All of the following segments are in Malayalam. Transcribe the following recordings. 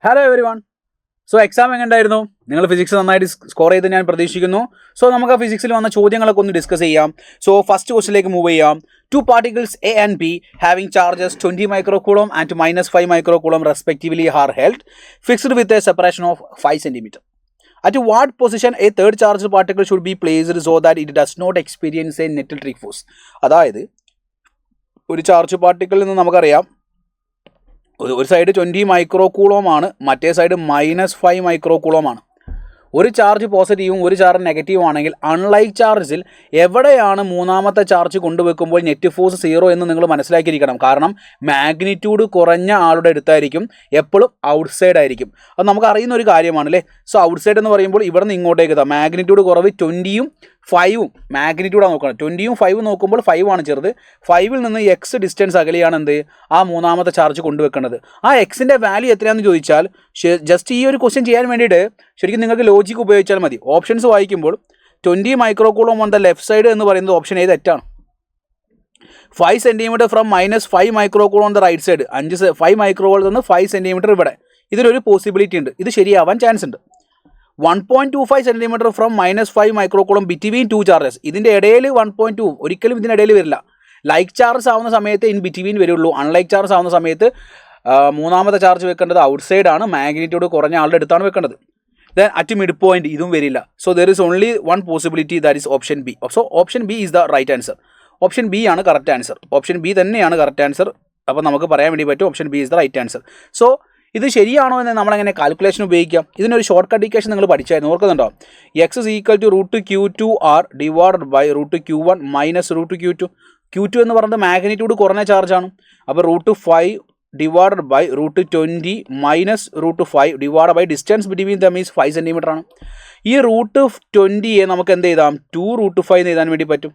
Hello every one. So exam എങ്ങനെയായിരുന്നു? നിങ്ങൾ ഫിസിക്സ് നന്നായിട്ട് സ്കോർ ചെയ്ത് ഞാൻ പ്രതീക്ഷിക്കുന്നു. സോ നമുക്ക് ആ ഫിസിക്സിൽ വന്ന ചോദ്യങ്ങളൊക്കെ ഒന്ന് ഡിസ്കസ് ചെയ്യാം. സോ ഫസ്റ്റ് ക്വസ്റ്റിലേക്ക് മൂവ് ചെയ്യാം. Two particles A and B having charges 20 microcoulomb and -5 microcoulomb respectively are held fixed with a separation of 5 cm. At what position a third charged particle should be placed so that it does not experience a net electric force? അതായത് ഒരു ചാർജ് പാർട്ടിക്കിളിൽ നിന്ന് നമുക്കറിയാം ഒരു സൈഡ് 20 മൈക്രോകൂളോം ആണ്, മറ്റേ സൈഡ് -5 മൈക്രോകൂളോം ആണ്. ഒരു ചാർജ് പോസിറ്റീവും ഒരു ചാർജ് നെഗറ്റീവും ആണെങ്കിൽ അൺലൈക്ക് ചാർജിൽ എവിടെയാണ് മൂന്നാമത്തെ ചാർജ് കൊണ്ടുവെക്കുമ്പോൾ നെറ്റ് ഫോഴ്സ് 0 എന്ന് നിങ്ങൾ മനസ്സിലാക്കിയിരിക്കണം. കാരണം മാഗ്നിറ്റ്യൂഡ് കുറഞ്ഞ ആളുടെ അടുത്തായിരിക്കും എപ്പോഴും ഔട്ട് സൈഡ് ആയിരിക്കും. അത് നമുക്ക് അറിയുന്ന ഒരു കാര്യമാണ് അല്ലേ. സോ ഔട്ട് സൈഡ് എന്ന് പറയുമ്പോൾ ഇവിടെ നിന്ന് ഇങ്ങോട്ടേക്ക് ഇതാ മാഗ്നിറ്റ്യൂഡ് കുറവ് 20യും 5ഉം മാഗ്നിറ്റ്യൂഡാണ് നോക്കണം. 20യും 5ഉം നോക്കുമ്പോൾ 5 ആണ് ചെറുത്. 5ൽ നിന്ന് എക്സ് ഡിസ്റ്റൻസ് അകലെയാണ് എന്ത് ആ മൂന്നാമത്തെ ചാർജ് കൊണ്ടുവെക്കേണ്ടത്. ആ എക്സിൻ്റെ വാല്യൂ എത്രയാണെന്ന് ചോദിച്ചാൽ ജസ്റ്റ് ഈ ഒരു ക്വസ്റ്റ്യൻ ചെയ്യാൻ വേണ്ടിയിട്ട് ശരിക്കും നിങ്ങൾക്ക് ലോജിക്ക് ഉപയോഗിച്ചാൽ മതി. ഓപ്ഷൻസ് വായിക്കുമ്പോൾ 20 microcoulomb on the left side എന്ന് പറയുന്നത് ഓപ്ഷൻ ഏത് തെറ്റാണ്. 5 centimetre from -5 microcoulomb on the right side. 5 microcoulomb നിന്ന് 5 സെൻറ്റിമീറ്റർ ഇവിടെ. ഇതിലൊരു പോസിബിലിറ്റി ഉണ്ട്, ഇത് ശരിയാവാൻ ചാൻസ് ഉണ്ട്. 1.25 centimetre from -5 microcoulomb between two charges. ഇതിൻ്റെ ഇടയിൽ 1.2 ഒരിക്കലും ഇതിനിടയിൽ വരില്ല. ലൈക്ക് ചാർജ് ആവുന്ന സമയത്ത് ഇൻ ബിറ്റ്വീൻ വരുള്ളൂ. അൺലൈക്ക് ചാർജ് ആവുന്ന സമയത്ത് മൂന്നാമത്തെ ചാർജ് വെക്കേണ്ടത് ഔട്ട് സൈഡ് ആണ്, മാഗ്നിറ്റ്യൂഡ് കുറഞ്ഞ ആളുടെ അടുത്താണ് വെക്കേണ്ടത്. ദെൻ അറ്റ് മിഡ് പോയിന്റ് ഇതും വരില്ല. So there is only one possibility, that is option B. So option B is the right answer. Option B ആണ് കറക്റ്റ് ആൻസർ. ഓപ്ഷൻ ബി തന്നെയാണ് കറക്റ്റ് ആൻസർ. അപ്പോൾ നമുക്ക് പറയാൻ വേണ്ടി പറ്റും option B is the right answer. So ഇത് ശരിയാണോ എന്ന് നമ്മളെങ്ങനെ കാൽക്കുലേഷൻ ഉപയോഗിക്കാം? ഇതിനൊരു ഷോർട്ട് കട്ട് ഇക്വേഷൻ നിങ്ങൾ പഠിച്ചായിരുന്നു, ഓർക്കുന്നുണ്ടോ? X is equal to √Q2R divided by √Q1 minus √Q2. Q2 എന്ന് പറയുന്നത് മാഗ്നിറ്റ്യൂഡ് കുറഞ്ഞ ചാർജാണ്. അപ്പോൾ √5 divided by √20 minus √5 divide by distance between them is 5 centimetre ആണ്. ഈ √20 നമുക്ക് എന്ത് ചെയ്താം? 2√5 എന്ന് എഴുതാൻ വേണ്ടി പറ്റും.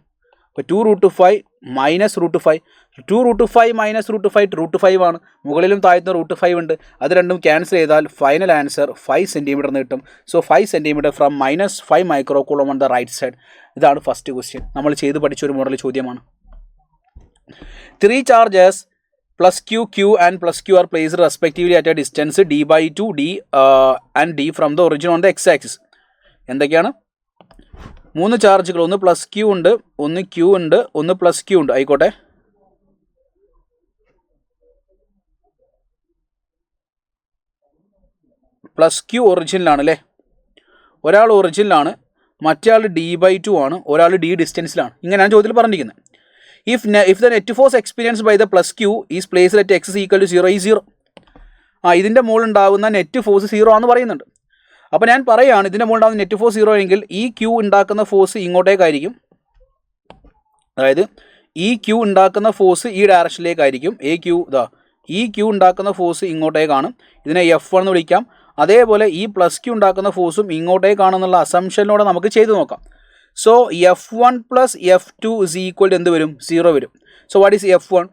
അപ്പോൾ 2√5 മൈനസ് √5. 2√5 മൈനസ് √5 √5 ആണ്. മുകളിലും താഴത്തും √5 ഉണ്ട്. അത് രണ്ടും ക്യാൻസൽ ചെയ്താൽ ഫൈനൽ ആൻസർ 5 സെൻറ്റിമീറ്റർ എന്ന് കിട്ടും. So 5 centimetre from -5 microcoulomb on the right side. ഇതാണ് ഫസ്റ്റ് ക്വസ്റ്റ്യൻ. നമ്മൾ ചെയ്ത് പഠിച്ചൊരു മോഡൽ ചോദ്യമാണ്. 3 charges +Q, Q and +Q are placed respectively at a distance d/2 d and d from the origin on the x-axis. എന്തൊക്കെയാണ്? 3 ചാർജുകൾ, ഒന്ന് +Q ഉണ്ട്, ഒന്ന് Q ഉണ്ട്, ഒന്ന് +Q ഉണ്ട്. ആയിക്കോട്ടെ, +Q ഒറിജിനിലാണ് അല്ലേ. ഒരാൾ ഒറിജിനിലാണ്, മറ്റേ ആൾ d/2 ആണ്, ഒരാൾ d ഡിസ്റ്റൻസിലാണ്. ഇങ്ങനെയാണ് ചോദ്യത്തിൽ പറഞ്ഞിരിക്കുന്നത്. If the net force experienced by the +Q is placed at x is equal to 0 is 0. ഇതിൻ്റെ മുകളിൽ ഉണ്ടാകുന്ന നെറ്റ് ഫോഴ്സ് 0 ആണെന്ന് പറയുന്നുണ്ട്. അപ്പോൾ ഞാൻ പറയുകയാണ് ഇതിൻ്റെ മുകളിൽ ഉണ്ടാകുന്ന നെറ്റ് ഫോഴ്സ് 0 എങ്കിൽ ഈ Q ഉണ്ടാക്കുന്ന ഫോഴ്സ് ഇങ്ങോട്ടേക്കായിരിക്കും. അതായത് ഈ Q ഉണ്ടാക്കുന്ന ഫോഴ്സ് ഈ ഡയറക്ഷനിലേക്കായിരിക്കും. ഈ Q ഉണ്ടാക്കുന്ന ഫോഴ്സ് ഇങ്ങോട്ടേക്കാണ്. ഇതിനെ F1 എന്ന് വിളിക്കാം. അതേപോലെ ഈ +Q ഉണ്ടാക്കുന്ന ഫോഴ്സും ഇങ്ങോട്ടേക്കാണെന്നുള്ള അസംഷനിലൂടെ നമുക്ക് ചെയ്തു നോക്കാം. So F1 + F2 is equal എന്ത് വരും? 0 വരും. So what is F1?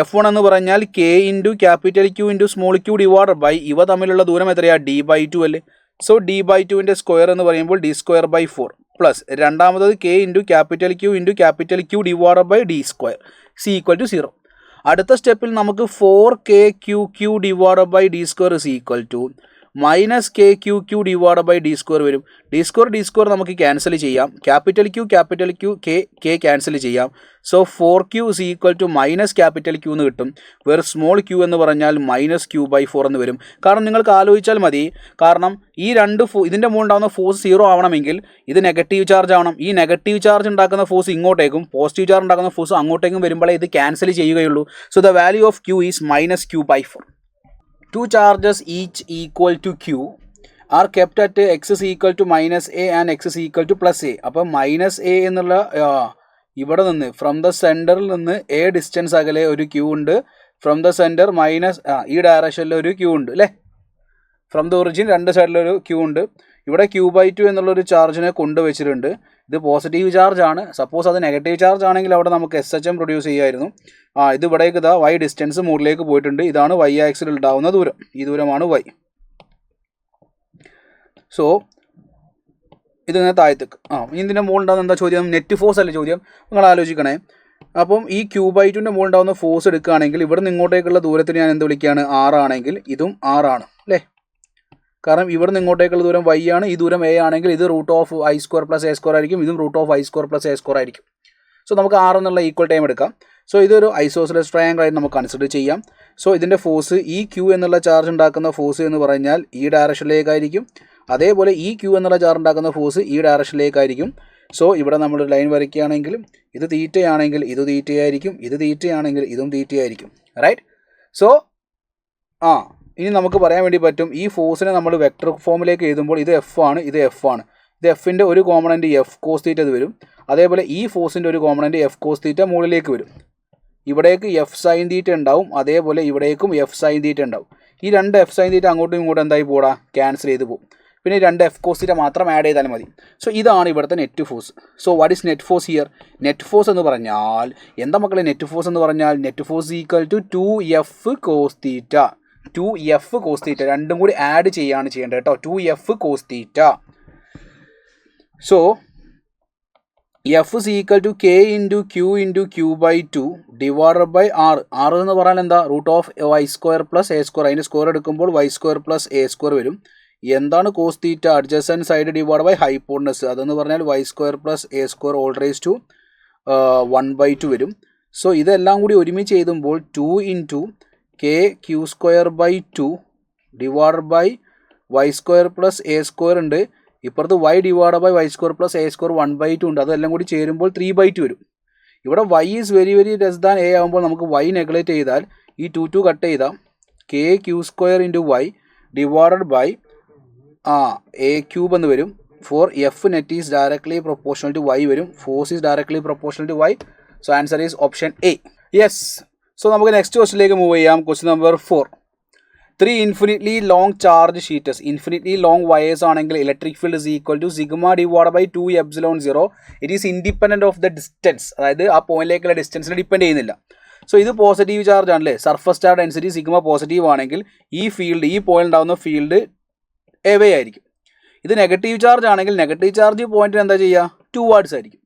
F1 എന്ന് പറഞ്ഞാൽ K into capital Q into small q divided by ഇവ തമ്മിലുള്ള ദൂരം എത്രയാണ്? d/2 അല്ലേ. സോ d/2ൻ്റെ സ്ക്വയർ എന്ന് പറയുമ്പോൾ d²/4 പ്ലസ് രണ്ടാമത് K into capital Q divided by d² is equal to 0. അടുത്ത സ്റ്റെപ്പിൽ നമുക്ക് 4KQQ divided by d² is equal to -KQQ divide by d² വരും. d² നമുക്ക് ക്യാൻസൽ ചെയ്യാം. ക്യാപിറ്റൽ Q K ക്യാൻസൽ ചെയ്യാം. So 4Q is equal to -Q എന്ന് കിട്ടും. വേറെ സ്മോൾ q എന്ന് പറഞ്ഞാൽ -Q/4 എന്ന് വരും. കാരണം നിങ്ങൾക്ക് ആലോചിച്ചാൽ മതി, കാരണം ഈ ഇതിൻ്റെ മുകളിൽ ഉണ്ടാകുന്ന ഫോഴ്സ് 0 ആവണമെങ്കിൽ ഇത് നെഗറ്റീവ് ചാർജ് ആവണം. ഈ നെഗറ്റീവ് ചാർജ് ഉണ്ടാക്കുന്ന ഫോഴ്സ് ഇങ്ങോട്ടേക്കും പോസിറ്റീവ് ചാർജ് ഉണ്ടാക്കുന്ന ഫോഴ്സ് അങ്ങോട്ടേക്കും വരുമ്പോഴേ ഇത് ക്യാൻസൽ ചെയ്യുകയുള്ളൂ. So the value of Q is -Q/4. 2 charges each equal to Q are kept at x is equal to -a and x is equal to +a. അപ്പോൾ -a എന്നുള്ള ഇവിടെ നിന്ന് ഫ്രം ദ സെൻറ്ററിൽ നിന്ന് a ഡിസ്റ്റൻസ് അകലെ ഒരു Q ഉണ്ട്. ഫ്രം ദ സെൻറ്റർ ഈ ഡയറക്ഷനിൽ ഒരു Q ഉണ്ട് അല്ലേ. ഫ്രം ദ ഒറിജിൻ രണ്ട് സൈഡിലൊരു Q ഉണ്ട്. ഇവിടെ Q/2 എന്നുള്ളൊരു ചാർജിനെ കൊണ്ടുവച്ചിട്ടുണ്ട്. ഇത് പോസിറ്റീവ് ചാർജ് ആണ്. സപ്പോസ് അത് നെഗറ്റീവ് ചാർജ് ആണെങ്കിൽ അവിടെ നമുക്ക് SHM പ്രൊഡ്യൂസ് ചെയ്യുമായിരുന്നു. ഇത് ഇവിടേക്ക് y ഡിസ്റ്റൻസ് മുകളിലേക്ക് പോയിട്ടുണ്ട്. ഇതാണ് y ആക്സിൽ ഉണ്ടാകുന്ന ദൂരം. ഈ ദൂരമാണ് y. സോ ഇതിങ്ങനെ താഴത്തേക്ക് ഇതിൻ്റെ മുകളിൽ ഉണ്ടാകുന്ന എന്താ ചോദ്യം? നെറ്റ് ഫോഴ്സ് അല്ലേ ചോദ്യം. നിങ്ങൾ ആലോചിക്കണേ. അപ്പം ഈ Q/2ൻ്റെ മുകളിൽ ഉണ്ടാകുന്ന ഫോഴ്സ് എടുക്കുകയാണെങ്കിൽ ഇവിടെ നിന്ന് ഇങ്ങോട്ടേക്കുള്ള ദൂരത്തിന് ഞാൻ എന്ത് വിളിക്കുകയാണ്? R ആണെങ്കിൽ ഇതും R ആണ് അല്ലേ. കാരണം ഇവിടെ നിന്ന് ഇങ്ങോട്ടേക്കുള്ള ദൂരം y ആണ്, ഈ ദൂരം a ആണെങ്കിൽ ഇത് √i² + a² ആയിരിക്കും, ഇതും √i² + a² ആയിരിക്കും. സോ നമുക്ക് r എന്നുള്ള ഈക്വൽ ടൈം എടുക്കാം. സോ ഇതൊരു ഐസോസെലസ് ട്രയാങ്കിൾ ആയിട്ട് നമുക്ക് കൺസിഡർ ചെയ്യാം. സോ ഇതിൻ്റെ ഫോഴ്സ് ഈ q എന്നുള്ള ചാർജ് ഉണ്ടാക്കുന്ന ഫോഴ്സ് എന്ന് പറഞ്ഞാൽ ഈ ഡയറക്ഷനിലേക്കായിരിക്കും. അതേപോലെ ഈ q എന്നുള്ള ചാർജ് ഉണ്ടാക്കുന്ന ഫോഴ്സ് ഈ ഡയറക്ഷനിലേക്കായിരിക്കും. സോ ഇവിടെ നമ്മൾ ലൈൻ വരയ്ക്കുകയാണെങ്കിൽ ഇത് തീറ്റയാണെങ്കിൽ ഇത് തീറ്റയായിരിക്കും, ഇത് തീറ്റയാണെങ്കിൽ ഇതും തീറ്റയായിരിക്കും. റൈറ്റ്. സോ ഇനി നമുക്ക് പറയാൻ വേണ്ടി പറ്റും ഈ ഫോഴ്സിനെ നമ്മൾ വെക്ടർ ഫോമിലേക്ക് എഴുതുമ്പോൾ ഇത് എഫ് ആണ്, ഇത് എഫ് ആണ്. ഇത് എഫിൻ്റെ ഒരു കോമ്പണൻറ്റ് എഫ് കോസ് തീറ്റ ഇത് വരും. അതേപോലെ ഈ ഫോഴ്സിൻ്റെ ഒരു കോമ്പണൻറ്റ് എഫ് കോസ് തീറ്റ മുകളിലേക്ക് വരും. ഇവിടേക്ക് എഫ് സൈൻ തീറ്റ ഉണ്ടാവും, അതേപോലെ ഇവിടേക്കും എഫ് സൈൻ തീറ്റ ഉണ്ടാവും. ഈ രണ്ട് എഫ് സൈൻ തീറ്റ അങ്ങോട്ടും ഇങ്ങോട്ടും എന്തായി പോടാ, ക്യാൻസൽ ചെയ്ത് പോകും. പിന്നെ രണ്ട് എഫ് കോസ് തീറ്റ മാത്രം ആഡ് ചെയ്താൽ മതി. സോ ഇതാണ് ഇവിടുത്തെ net force. So what is net force here? Net force എന്ന് പറഞ്ഞാൽ എന്താ മക്കളെ? നെറ്റ് ഫോഴ്സ് എന്ന് പറഞ്ഞാൽ net force equal to 2f cos theta. 2f cos theta രണ്ടും കൂടി ആഡ് ചെയ്യാണ് ചെയ്യേണ്ടത് കേട്ടോ. 2f cos theta. So F is equal to K into Q by 2 divided by R. R എന്ന് പറഞ്ഞാൽ എന്താ? √y² + a². അതിൻ്റെ സ്ക്വയർ എടുക്കുമ്പോൾ y² + a² വരും. എന്താണ് cos theta? Adjacent side divide by hypotenuse. അതെന്ന് പറഞ്ഞാൽ y² + a² all raise to 1/2 വരും. സോ ഇതെല്ലാം കൂടി ഒരുമിച്ച് എഴുതുമ്പോൾ 2 into kq² by 2 divided by y² + a² ഉണ്ട്. ഇപ്പുറത്ത് y divide by y² + a² 1/2 ഉണ്ട്. അതെല്ലാം കൂടി ചേരുമ്പോൾ 3/2 വരും. ഇവിടെ y is very very less than a ആകുമ്പോൾ നമുക്ക് y നെഗ്ലേറ്റ് ചെയ്താൽ ഈ 2 കട്ട് ചെയ്താൽ kq² into y divided by a³ എന്ന് വരും. For f net is directly proportional to y വരും. Force is directly proportional to y. So answer is option a. Yes. So നമുക്ക് നെക്സ്റ്റ് ക്വസ്റ്റിലേക്ക് മൂവ് ചെയ്യാം. Question number 4. 3 infinitely long charge sheets. Infinitely long wires ആണെങ്കിൽ electric field is equal to sigma divide by 2ε0. It is independent of the distance. അതായത് ആ പോയിന്റിലേക്കുള്ള ഡിസ്റ്റൻസിനെ ഡിപ്പെൻഡ് ചെയ്യുന്നില്ല. സോ ഇത് പോസിറ്റീവ് ചാർജ് ആണല്ലേ. Surface charge density sigma positive ആണെങ്കിൽ ഈ ഫീൽഡ്, ഈ പോയിന്റ് ഉണ്ടാകുന്ന ഫീൽഡ് എവേ ആയിരിക്കും. ഇത് നെഗറ്റീവ് ചാർജ് ആണെങ്കിൽ നെഗറ്റീവ് ചാർജ് പോയിന്റിന് എന്താ ചെയ്യുക? ടുവാർഡ്സ് ആയിരിക്കും.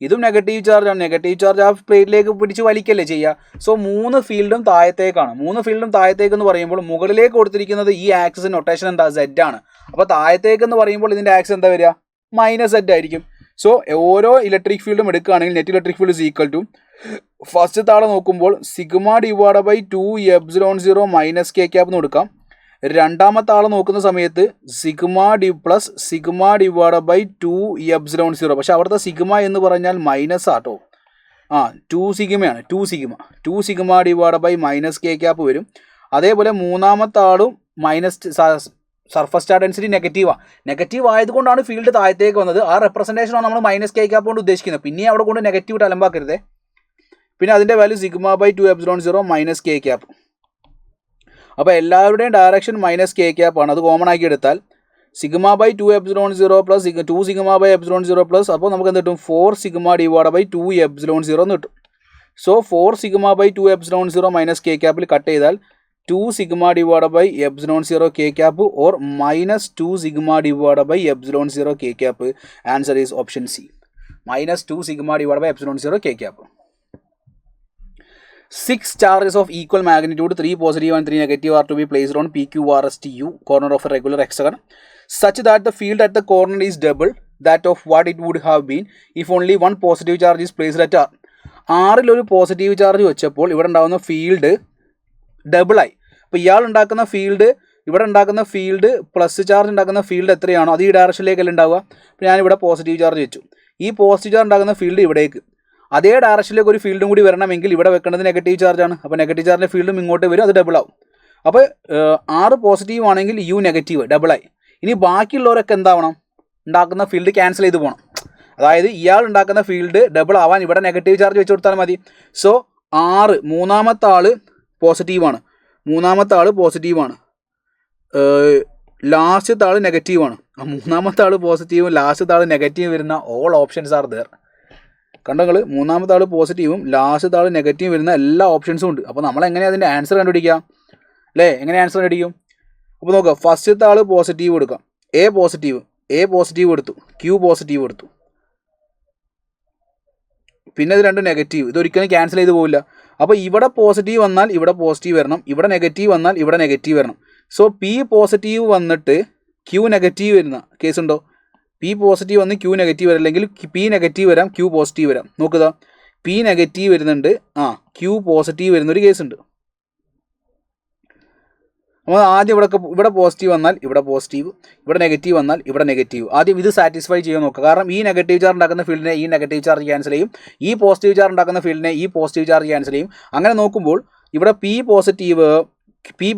ഇതും നെഗറ്റീവ് ചാർജ് ആണ്. നെഗറ്റീവ് ചാർജ് ആ പ്ലേറ്റിലേക്ക് പിടിച്ച് വലിക്കല്ലേ ചെയ്യുക. സോ 3 ഫീൽഡും താഴത്തേക്കാണ്. 3 ഫീൽഡും താഴത്തേക്ക് എന്ന് പറയുമ്പോൾ മുകളിലേക്ക് കൊടുത്തിരിക്കുന്നത് ഈ ആക്സിസ് നൊട്ടേഷൻ എന്താ? Z ആണ്. അപ്പോൾ താഴത്തേക്ക് എന്ന് പറയുമ്പോൾ ഇതിൻ്റെ ആക്സിസ് എന്താ വരിക? -z ആയിരിക്കും. സോ ഓരോ ഇലക്ട്രിക് ഫീൽഡും എടുക്കുകയാണെങ്കിൽ net electric field is equal to first താഴെ നോക്കുമ്പോൾ sigma divide by 2ε0 - k cap എന്ന് കൊടുക്കാം. രണ്ടാമത്തെ ആൾ നോക്കുന്ന സമയത്ത് സിഗ്മ ഡിവൈഡ് ബൈ 2ε0. പക്ഷെ അവിടുത്തെ സിഗ്മ എന്ന് പറഞ്ഞാൽ മൈനസ് ആട്ടോ. 2 സിഗ്മയാണ്. 2 sigma divide by -k cap വരും. അതേപോലെ മൂന്നാമത്തെ ആളും സർഫസ് ചാർജ് ഡെൻസിറ്റി നെഗറ്റീവ് ആയതുകൊണ്ടാണ് ഫീൽഡ് താഴത്തേക്ക് വന്നത്. ആ റെപ്രസെൻറ്റേഷനാണ് നമ്മൾ -k ക്യാപ്പ് കൊണ്ട് ഉദ്ദേശിക്കുന്നത്. പിന്നെ അവിടെ കൊണ്ട് നെഗറ്റീവ് അലമ്പാക്കരുതേ. പിന്നെ അതിൻ്റെ value sigma by 2ε0 - k cap. അപ്പോൾ എല്ലാവരുടെയും ഡയറക്ഷൻ -k ക്യാപ്പ് ആണ്. അത് കോമൺ ആക്കി എടുത്താൽ sigma by 2ε0 plus 2 sigma by ε0 plus അപ്പോൾ നമുക്ക് എന്ത് കിട്ടും? 4 സിഗ്മ ഡിവൈഡ് ബൈ 2ε0 എന്ന് കിട്ടും. സോ 4 സിഗ്മ ബൈ 2ε0 - k ക്യാപ്പിൽ കട്ട് ചെയ്താൽ 2 sigma divide by ε0 k cap or -2 sigma divide by ε0 k cap. Answer is option c. -2 sigma divide by ε0 k cap. 6 charges of equal magnitude, 3 positive and 3 negative, are to be placed on PQRSTU, corner of a regular hexagon, such that the field at the corner is double that of what it would have been if only one positive charge is placed at R. R-ൽ ഒരു പോസിറ്റീവ് ചാർജ് വെച്ചപ്പോൾ ഇവിടെ ഉണ്ടാകുന്ന ഫീൽഡ് ഡബിളായി. അപ്പോൾ ഇയാൾ ഉണ്ടാക്കുന്ന ഫീൽഡ്, ഇവിടെ ഉണ്ടാക്കുന്ന ഫീൽഡ് പ്ലസ് ചാർജ് ഉണ്ടാക്കുന്ന ഫീൽഡ് എത്രയാണോ അത് ഈ ഡയറക്ഷനിലേക്കല്ല ഉണ്ടാവുക. അപ്പോൾ ഞാനിവിടെ പോസിറ്റീവ് ചാർജ് വെച്ചു. ഈ പോസിറ്റീവ് ചാർജ് ഉണ്ടാക്കുന്ന ഫീൽഡ് ഇവിടേക്ക്. അതേ ഡയറക്ഷനിലേക്ക് ഒരു ഫീൽഡും കൂടി വരണമെങ്കിൽ ഇവിടെ വെക്കേണ്ടത് നെഗറ്റീവ് ചാർജാണ്. അപ്പോൾ നെഗറ്റീവ് ചാർജിൻ്റെ ഫീൽഡും ഇങ്ങോട്ട് വരും, അത് ഡബിൾ ആവും. അപ്പോൾ R പോസിറ്റീവ് ആണെങ്കിൽ U നെഗറ്റീവ്, ഡബിളായി. ഇനി ബാക്കിയുള്ളവരൊക്കെ എന്താവണം? ഉണ്ടാക്കുന്ന ഫീൽഡ് ക്യാൻസൽ ചെയ്ത് പോകണം. അതായത് ഇയാൾ ഉണ്ടാക്കുന്ന ഫീൽഡ് ഡബിൾ ആവാൻ ഇവിടെ നെഗറ്റീവ് ചാർജ് വെച്ച് കൊടുത്താൽ മതി. സോ R മൂന്നാമത്തെ ആൾ പോസിറ്റീവാണ്, ലാസ്റ്റത്തെ ആൾ നെഗറ്റീവാണ്. മൂന്നാമത്തെ ആൾ പോസിറ്റീവും ലാസ്റ്റത്തെ ആൾ നെഗറ്റീവ് വരുന്ന ഓൾ ഓപ്ഷൻസ് ആർ ദർ. കണ്ടങ്ങൾ, മൂന്നാമത്തെ ആൾ പോസിറ്റീവും ലാസ്റ്റത്തെ ആൾ നെഗറ്റീവ് വരുന്ന എല്ലാ ഓപ്ഷൻസും ഉണ്ട്. അപ്പോൾ നമ്മൾ എങ്ങനെ അതിൻ്റെ ആൻസർ കണ്ടുപിടിക്കുക അല്ലേ? എങ്ങനെ ആൻസർ കണ്ടുപിടിക്കും? അപ്പോൾ നോക്കുക, ഫസ്റ്റത്തെ ആൾ പോസിറ്റീവ് എടുക്കാം. എ പോസിറ്റീവ് എടുത്തു, Q പോസിറ്റീവ് എടുത്തു. പിന്നെ ഇത് രണ്ടും നെഗറ്റീവ്, ഇതൊരിക്കലും ക്യാൻസൽ ചെയ്ത് പോവില്ല. അപ്പോൾ ഇവിടെ പോസിറ്റീവ് വന്നാൽ ഇവിടെ പോസിറ്റീവ് വരണം, ഇവിടെ നെഗറ്റീവ് വന്നാൽ ഇവിടെ നെഗറ്റീവ് വരണം. സോ P പോസിറ്റീവ് വന്നിട്ട് ക്യൂ നെഗറ്റീവ് വരുന്ന കേസ് ഉണ്ടോ? പി പോസിറ്റീവ് വന്ന് ക്യൂ നെഗറ്റീവ് വരാം, അല്ലെങ്കിൽ പി നെഗറ്റീവ് വരാം ക്യൂ പോസിറ്റീവ് വരാം. നോക്കുക, പി നെഗറ്റീവ് വരുന്നുണ്ട്, ക്യൂ പോസിറ്റീവ് വരുന്നൊരു കേസ് ഉണ്ട്. അപ്പോൾ ആദ്യം ഇവിടെ പോസിറ്റീവ് വന്നാൽ ഇവിടെ പോസിറ്റീവ്, ഇവിടെ നെഗറ്റീവ് വന്നാൽ ഇവിടെ നെഗറ്റീവ്. ആദ്യം ഇത് സാറ്റിസ്ഫൈ ചെയ്യാൻ നോക്കുക. കാരണം ഈ നെഗറ്റീവ് ചാർജ് ഉണ്ടാക്കുന്ന ഫീൽഡിനെ ഈ നെഗറ്റീവ് ചാർജ് ക്യാൻസൽ ചെയ്യും, ഈ പോസിറ്റീവ് ചാർജ് ഉണ്ടാക്കുന്ന ഫീൽഡിനെ ഈ പോസിറ്റീവ് ചാർജ് ക്യാൻസൽ ചെയ്യും. അങ്ങനെ നോക്കുമ്പോൾ ഇവിടെ P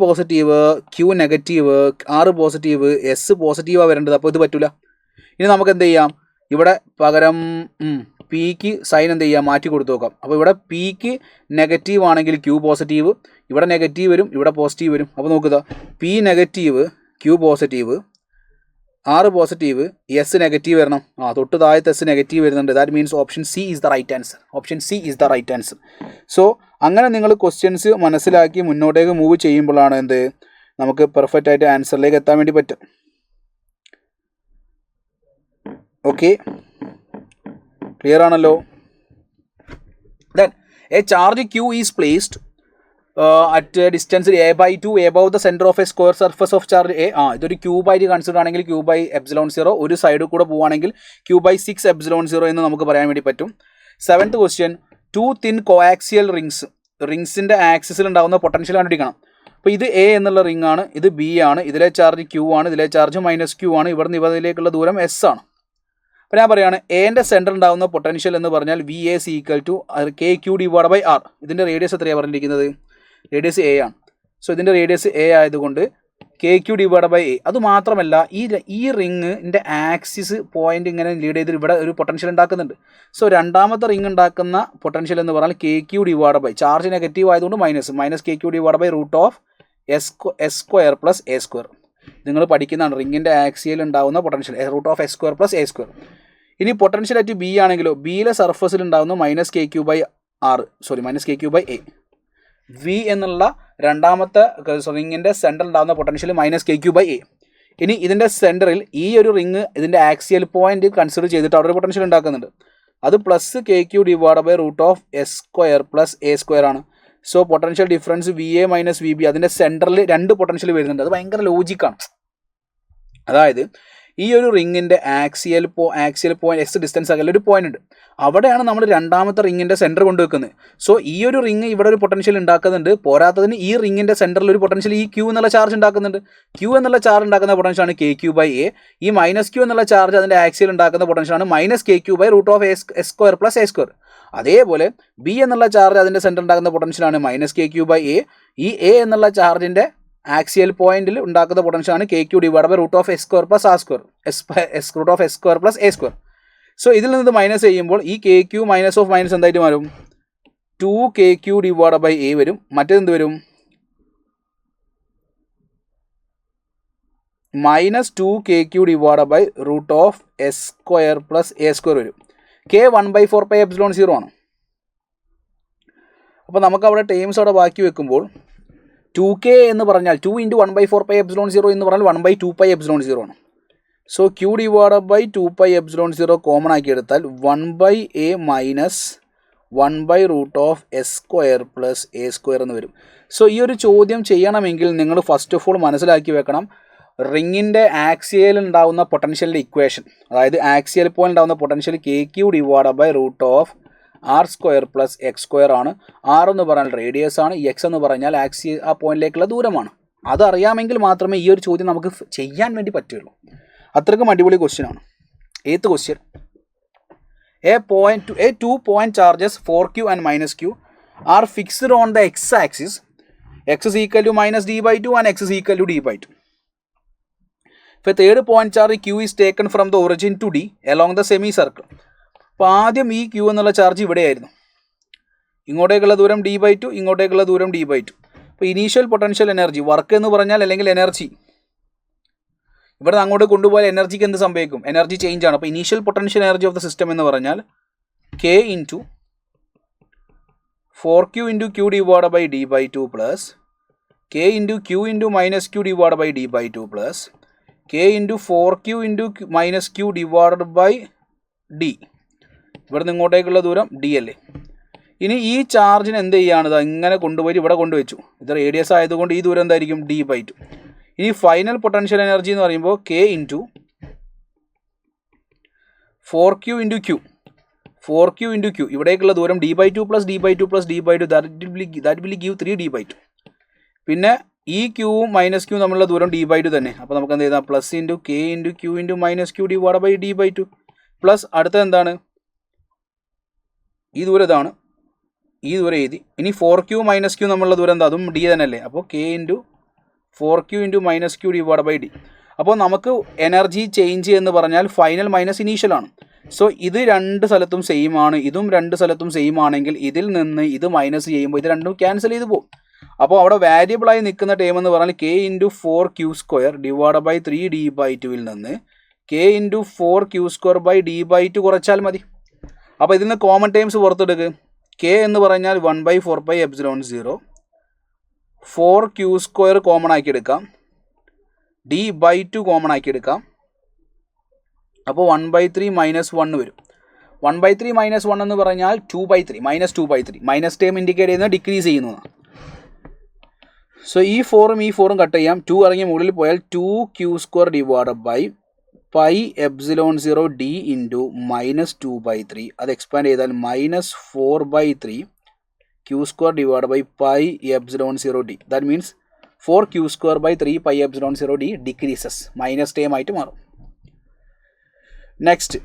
positive, Q negative, R positive, S പോസിറ്റീവാണ് വരേണ്ടത്. അപ്പോൾ ഇത് പറ്റില്ല. ഇനി നമുക്ക് എന്ത് ചെയ്യാം, ഇവിടെ പകരം പിക്ക് സൈൻ എന്ത് ചെയ്യാം, മാറ്റി കൊടുത്തു നോക്കാം. അപ്പോൾ ഇവിടെ പിക്ക് നെഗറ്റീവ് ആണെങ്കിൽ ക്യൂ പോസിറ്റീവ്, ഇവിടെ നെഗറ്റീവ് വരും, ഇവിടെ പോസിറ്റീവ് വരും. അപ്പോൾ നോക്കുക, P negative, Q positive, R positive, S negative വരണം. തൊട്ട് താഴത്തെ എസ് നെഗറ്റീവ് വരുന്നുണ്ട്. That means option C is the right answer. Option C is the right answer. So അങ്ങനെ നിങ്ങൾ ക്വസ്റ്റ്യൻസ് മനസ്സിലാക്കി മുന്നോട്ടേക്ക് മൂവ് ചെയ്യുമ്പോഴാണ് എന്ത് നമുക്ക് പെർഫെക്റ്റ് ആയിട്ട് ആൻസറിലേക്ക് എത്താൻ വേണ്ടി പറ്റും. ഓക്കെ, ക്ലിയർ ആണല്ലോ? Then a charge Q is placed at a distance a/2 above the center of a square surface of charge a. ഇതൊരു ക്യൂബായിട്ട് കൺസിഡർ ആണെങ്കിൽ ക്യൂ ബൈ എപ്സിലോൺ 0, ഒരു സൈഡിൽ കൂടെ പോവുകയാണെങ്കിൽ ക്യൂ ബൈ 6 എപ്സിലോൺ 0 എന്ന് നമുക്ക് പറയാൻ വേണ്ടി പറ്റും. 7th ക്വസ്റ്റ്യൻ, 2 thin coaxial റിങ്സിൻ്റെ ആക്സിസിൽ ഉണ്ടാകുന്ന പൊട്ടൻഷ്യൽ കണ്ടുപിടിക്കണം. അപ്പോൾ ഇത് എ എന്നുള്ള റിംഗ് ആണ്, ഇത് ബി ആണ്, ഇതിലെ ചാർജ് ക്യൂ ആണ്, ഇതിലെ ചാർജ് -q ആണ്, ഇവിടെ നിന്ന് ഇവരിലേക്കുള്ള ദൂരം എസ് ആണ്. അപ്പോൾ ഞാൻ പറയുകയാണ് എൻ്റെ സെൻറ്റർ ഉണ്ടാകുന്ന പൊട്ടൻഷ്യൽ എന്ന് പറഞ്ഞാൽ VA = KQ / R. ഇതിൻ്റെ റേഡിയസ് എത്രയാണ് പറഞ്ഞിരിക്കുന്നത്? റേഡിയസ് എ ആണ്. സോ ഇതിൻ്റെ റേഡിയസ് എ ആയതുകൊണ്ട് KQ / A. അതുമാത്രമല്ല ഈ റിങ്ങിൻ്റെ ആക്സിസ് പോയിന്റ് ഇങ്ങനെ ലീഡ് ചെയ്ത് ഇവിടെ ഒരു പൊട്ടൻഷ്യൽ ഉണ്ടാക്കുന്നുണ്ട്. സോ രണ്ടാമത്തെ റിംഗ് ഉണ്ടാക്കുന്ന പൊട്ടൻഷ്യൽ എന്ന് പറഞ്ഞാൽ KQ / ചാർജ് നെഗറ്റീവ് ആയതുകൊണ്ട് മൈനസ് KQ / √S² + A². നിങ്ങൾ പഠിക്കുന്നതാണ് റിങ്ങിൻ്റെ ആക്സിയൽ ഉണ്ടാകുന്ന പൊട്ടൻഷ്യൽ √S² + A². ഇനി പൊട്ടൻഷ്യൽ അറ്റ് ബി ആണെങ്കിലോ, ബിയിലെ സർഫസിൽ ഉണ്ടാകുന്ന -KQ / A. വി എന്നുള്ള രണ്ടാമത്തെ റിങ്ങിൻ്റെ സെൻറ്ററിൽ ഉണ്ടാകുന്ന പൊട്ടൻഷ്യൽ -KQ / A. ഇനി ഇതിൻ്റെ സെൻറ്ററിൽ ഈ ഒരു റിങ് ഇതിൻ്റെ ആക്സിയൽ പോയിന്റ് കൺസിഡർ ചെയ്തിട്ട് അവിടെ ഒരു പൊട്ടൻഷ്യൽ ഉണ്ടാക്കുന്നുണ്ട്. അത് +KQ / √S² + A² ആണ്. So potential difference VA - VB, അതിൻ്റെ സെൻറ്ററിൽ 2 പൊട്ടൻഷ്യൽ വരുന്നുണ്ട്. അത് ഭയങ്കര ലോജിക്കാണ്. അതായത് ഈ ഒരു റിങ്ങിൻ്റെ ആക്സിയൽ പോയിന്റ് എക്സ് ഡിസ്റ്റൻസ് അകലെ ഒരു പോയിന്റ് ഉണ്ട്, അവിടെയാണ് നമ്മൾ രണ്ടാമത്തെ റിങ്ങിൻ്റെ സെൻറ്റർ കൊണ്ടുവെക്കുന്നത്. സോ ഈ ഒരു റിങ് ഇവിടെ ഒരു പൊട്ടൻഷ്യൽ ഉണ്ടാക്കുന്നുണ്ട്, പോരാത്തതിന് ഈ റിങ്ങിൻ്റെ സെൻറ്ററിൽ ഒരു പൊട്ടൻഷ്യൽ ഈ ക്യൂ എന്നുള്ള ചാർജ് ഉണ്ടാക്കുന്നുണ്ട്. ക്യൂ എന്നുള്ള ചാർജ് ഉണ്ടാക്കുന്ന പൊട്ടൻഷ്യലാണ് KQ / A. ഈ -q എന്നുള്ള ചാർജ് അതിൻ്റെ ആക്സിയൽ ഉണ്ടാക്കുന്ന പൊട്ടൻഷ്യലാണ് -KQ / √S² + A². അതേപോലെ ബി എന്നുള്ള ചാർജ് അതിൻ്റെ സെൻറ്റർ ഉണ്ടാക്കുന്ന പൊട്ടൻഷ്യലാണ് -KQ / A. ഈ എ എന്നുള്ള ചാർജിൻ്റെ ആക്സിയൽ പോയിന്റിൽ ഉണ്ടാക്കുന്ന പൊട്ടൻഷ്യലാണ് KQ / √S² + A². സോ ഇതിൽ നിന്ന് മൈനസ് ചെയ്യുമ്പോൾ ഈ KQ - എന്തായിട്ട് മാറും? 2KQ / A വരും. മറ്റേതെന്ത് വരും? -2KQ / √S² + A² വരും. K 1/4πε0 ആണ്. അപ്പോൾ നമുക്ക് അവിടെ ടേംസ് അവിടെ ബാക്കി വെക്കുമ്പോൾ 2K എന്ന് പറഞ്ഞാൽ 2 × 1/4πε0 എന്ന് പറഞ്ഞാൽ 1/2πε0 ആണ്. സോ Q / 2πε0 കോമൺ ആക്കി എടുത്താൽ 1/A - 1/√S² + A² എന്ന് വരും. സോ ഈ ഒരു ചോദ്യം ചെയ്യണമെങ്കിൽ നിങ്ങൾ ഫസ്റ്റ് ഓഫ് ഓൾ മനസ്സിലാക്കി വെക്കണം റിങ്ങിൻ്റെ ആക്സിയൽ ഉണ്ടാകുന്ന പൊട്ടൻഷ്യലിൻ്റെ ഇക്വേഷൻ. അതായത് ആക്സിയൽ പോയിന്റ് ഉണ്ടാകുന്ന പൊട്ടൻഷ്യൽ KQ / √R² + X² ആണ്. R എന്ന് പറഞ്ഞാൽ റേഡിയസ് ആണ്, X എന്ന് പറഞ്ഞാൽ ആ പോയിന്റിലേക്കുള്ള ദൂരമാണ്. അതറിയാമെങ്കിൽ മാത്രമേ ഈ ഒരു ചോദ്യം നമുക്ക് ചെയ്യാൻ വേണ്ടി പറ്റുള്ളൂ. അത്രയ്ക്കും അടിപൊളി ക്വസ്റ്റ്യൻ ആണ്. 8th question, two point charges 4Q and -Q are fixed on the x-axis. X is equal to -d/2 and X is equal to d/2. If a third point charge Q is taken from the origin to D along the semicircle. അപ്പോൾ ആദ്യം ഈ Q എന്നുള്ള ചാർജ് ഇവിടെയായിരുന്നു, ഇങ്ങോട്ടേക്കുള്ള ദൂരം d/2, ഇങ്ങോട്ടേക്കുള്ള ദൂരം d/2. അപ്പോൾ ഇനീഷ്യൽ പൊട്ടൻഷ്യൽ എനർജി വർക്ക് എന്ന് പറഞ്ഞാൽ അല്ലെങ്കിൽ എനർജി ഇവിടെ അങ്ങോട്ട് കൊണ്ടുപോയാൽ എനർജിക്ക് എന്ത് സംഭവിക്കും? എനർജി ചേഞ്ച് ആണ്. അപ്പോൾ initial potential energy of the system എന്ന് പറഞ്ഞാൽ K × 4Q × Q / d/2 plus K × Q × -Q / d/2 plus K × 4Q × -Q / d. ഇവിടെ നിന്ന് ഇങ്ങോട്ടേക്കുള്ള ദൂരം d അല്ലേ. ഇനി ഈ ചാർജിന് എന്ത് ചെയ്യുകയാണ്? ഇങ്ങനെ കൊണ്ടുപോയി ഇവിടെ കൊണ്ടുവച്ചു. ഇത് റേഡിയസ് ആയതുകൊണ്ട് ഈ ദൂരം എന്തായിരിക്കും? d/2. ഇനി ഫൈനൽ പൊട്ടൻഷ്യൽ എനർജി എന്ന് പറയുമ്പോൾ K into 4Q into Q, 4Q into Q, ഇവിടേക്കുള്ള ദൂരം d/2 plus d/2 plus d/2, that will give 3d/2. പിന്നെ ഈ ക്യൂവും മൈനസ് ക്യൂ തമ്മിലുള്ള ദൂരം d/2 തന്നെ. അപ്പോൾ നമുക്ക് എന്ത് ചെയ്താൽ plus into K into Q into minus Q divide by d/2 plus അടുത്ത എന്താണ് ഈ ദൂരം ഇതാണ്, ഈ ദൂരം എഴുതി. ഇനി 4Q മൈനസ് Q തമ്മിലുള്ള ദൂരം എന്താ, അതും d തന്നെയല്ലേ. അപ്പോൾ K into 4Q into minus Q divide by d. അപ്പോൾ നമുക്ക് എനർജി ചേഞ്ച് എന്ന് പറഞ്ഞാൽ ഫൈനൽ മൈനസ് ഇനീഷ്യൽ ആണ്. സോ ഇത് രണ്ട് സ്ഥലത്തും സെയിം ആണ്, ഇതും രണ്ട് സ്ഥലത്തും സെയിം ആണെങ്കിൽ ഇതിൽ നിന്ന് ഇത് മൈനസ് ചെയ്യുമ്പോൾ ഇത് രണ്ടും ക്യാൻസൽ ചെയ്ത് പോകും. അപ്പോൾ അവിടെ വാരിയബിളായി നിൽക്കുന്ന ടൈം എന്ന് പറഞ്ഞാൽ K into 4Q² divide by 3d/2 നിന്ന് K into 4Q² by d/2 കുറച്ചാൽ മതി. അപ്പോൾ ഇതിൽ നിന്ന് കോമൺ ടൈംസ് പുറത്തെടുക്കുക. K എന്ന് പറഞ്ഞാൽ 1/4πε0, 4Q² കോമൺ ആക്കി എടുക്കാം, d/2 കോമൺ ആക്കി എടുക്കാം. അപ്പോൾ 1/3 മൈനസ് 1 വരും. 1/3 മൈനസ് 1 എന്ന് പറഞ്ഞാൽ 2/3, മൈനസ് 2/3. മൈനസ് ടൈം ഇൻഡിക്കേറ്റ് ചെയ്യുന്നത് ഡിക്രീസ് ചെയ്യുന്നതാണ്. സോ ഈ 4ഉം ഈ 4ഉം കട്ട് ചെയ്യാം. 2 ഇറങ്ങി മുകളിൽ പോയാൽ 2Q² divide by πε0 d into minus 2/3. അത് എക്സ്പാൻഡ് ചെയ്താൽ minus 4/3 Q² divide by πε0 d. That means 4Q² by 3 πε0 d decreases, minus time ആയിട്ട് മാറും. Next,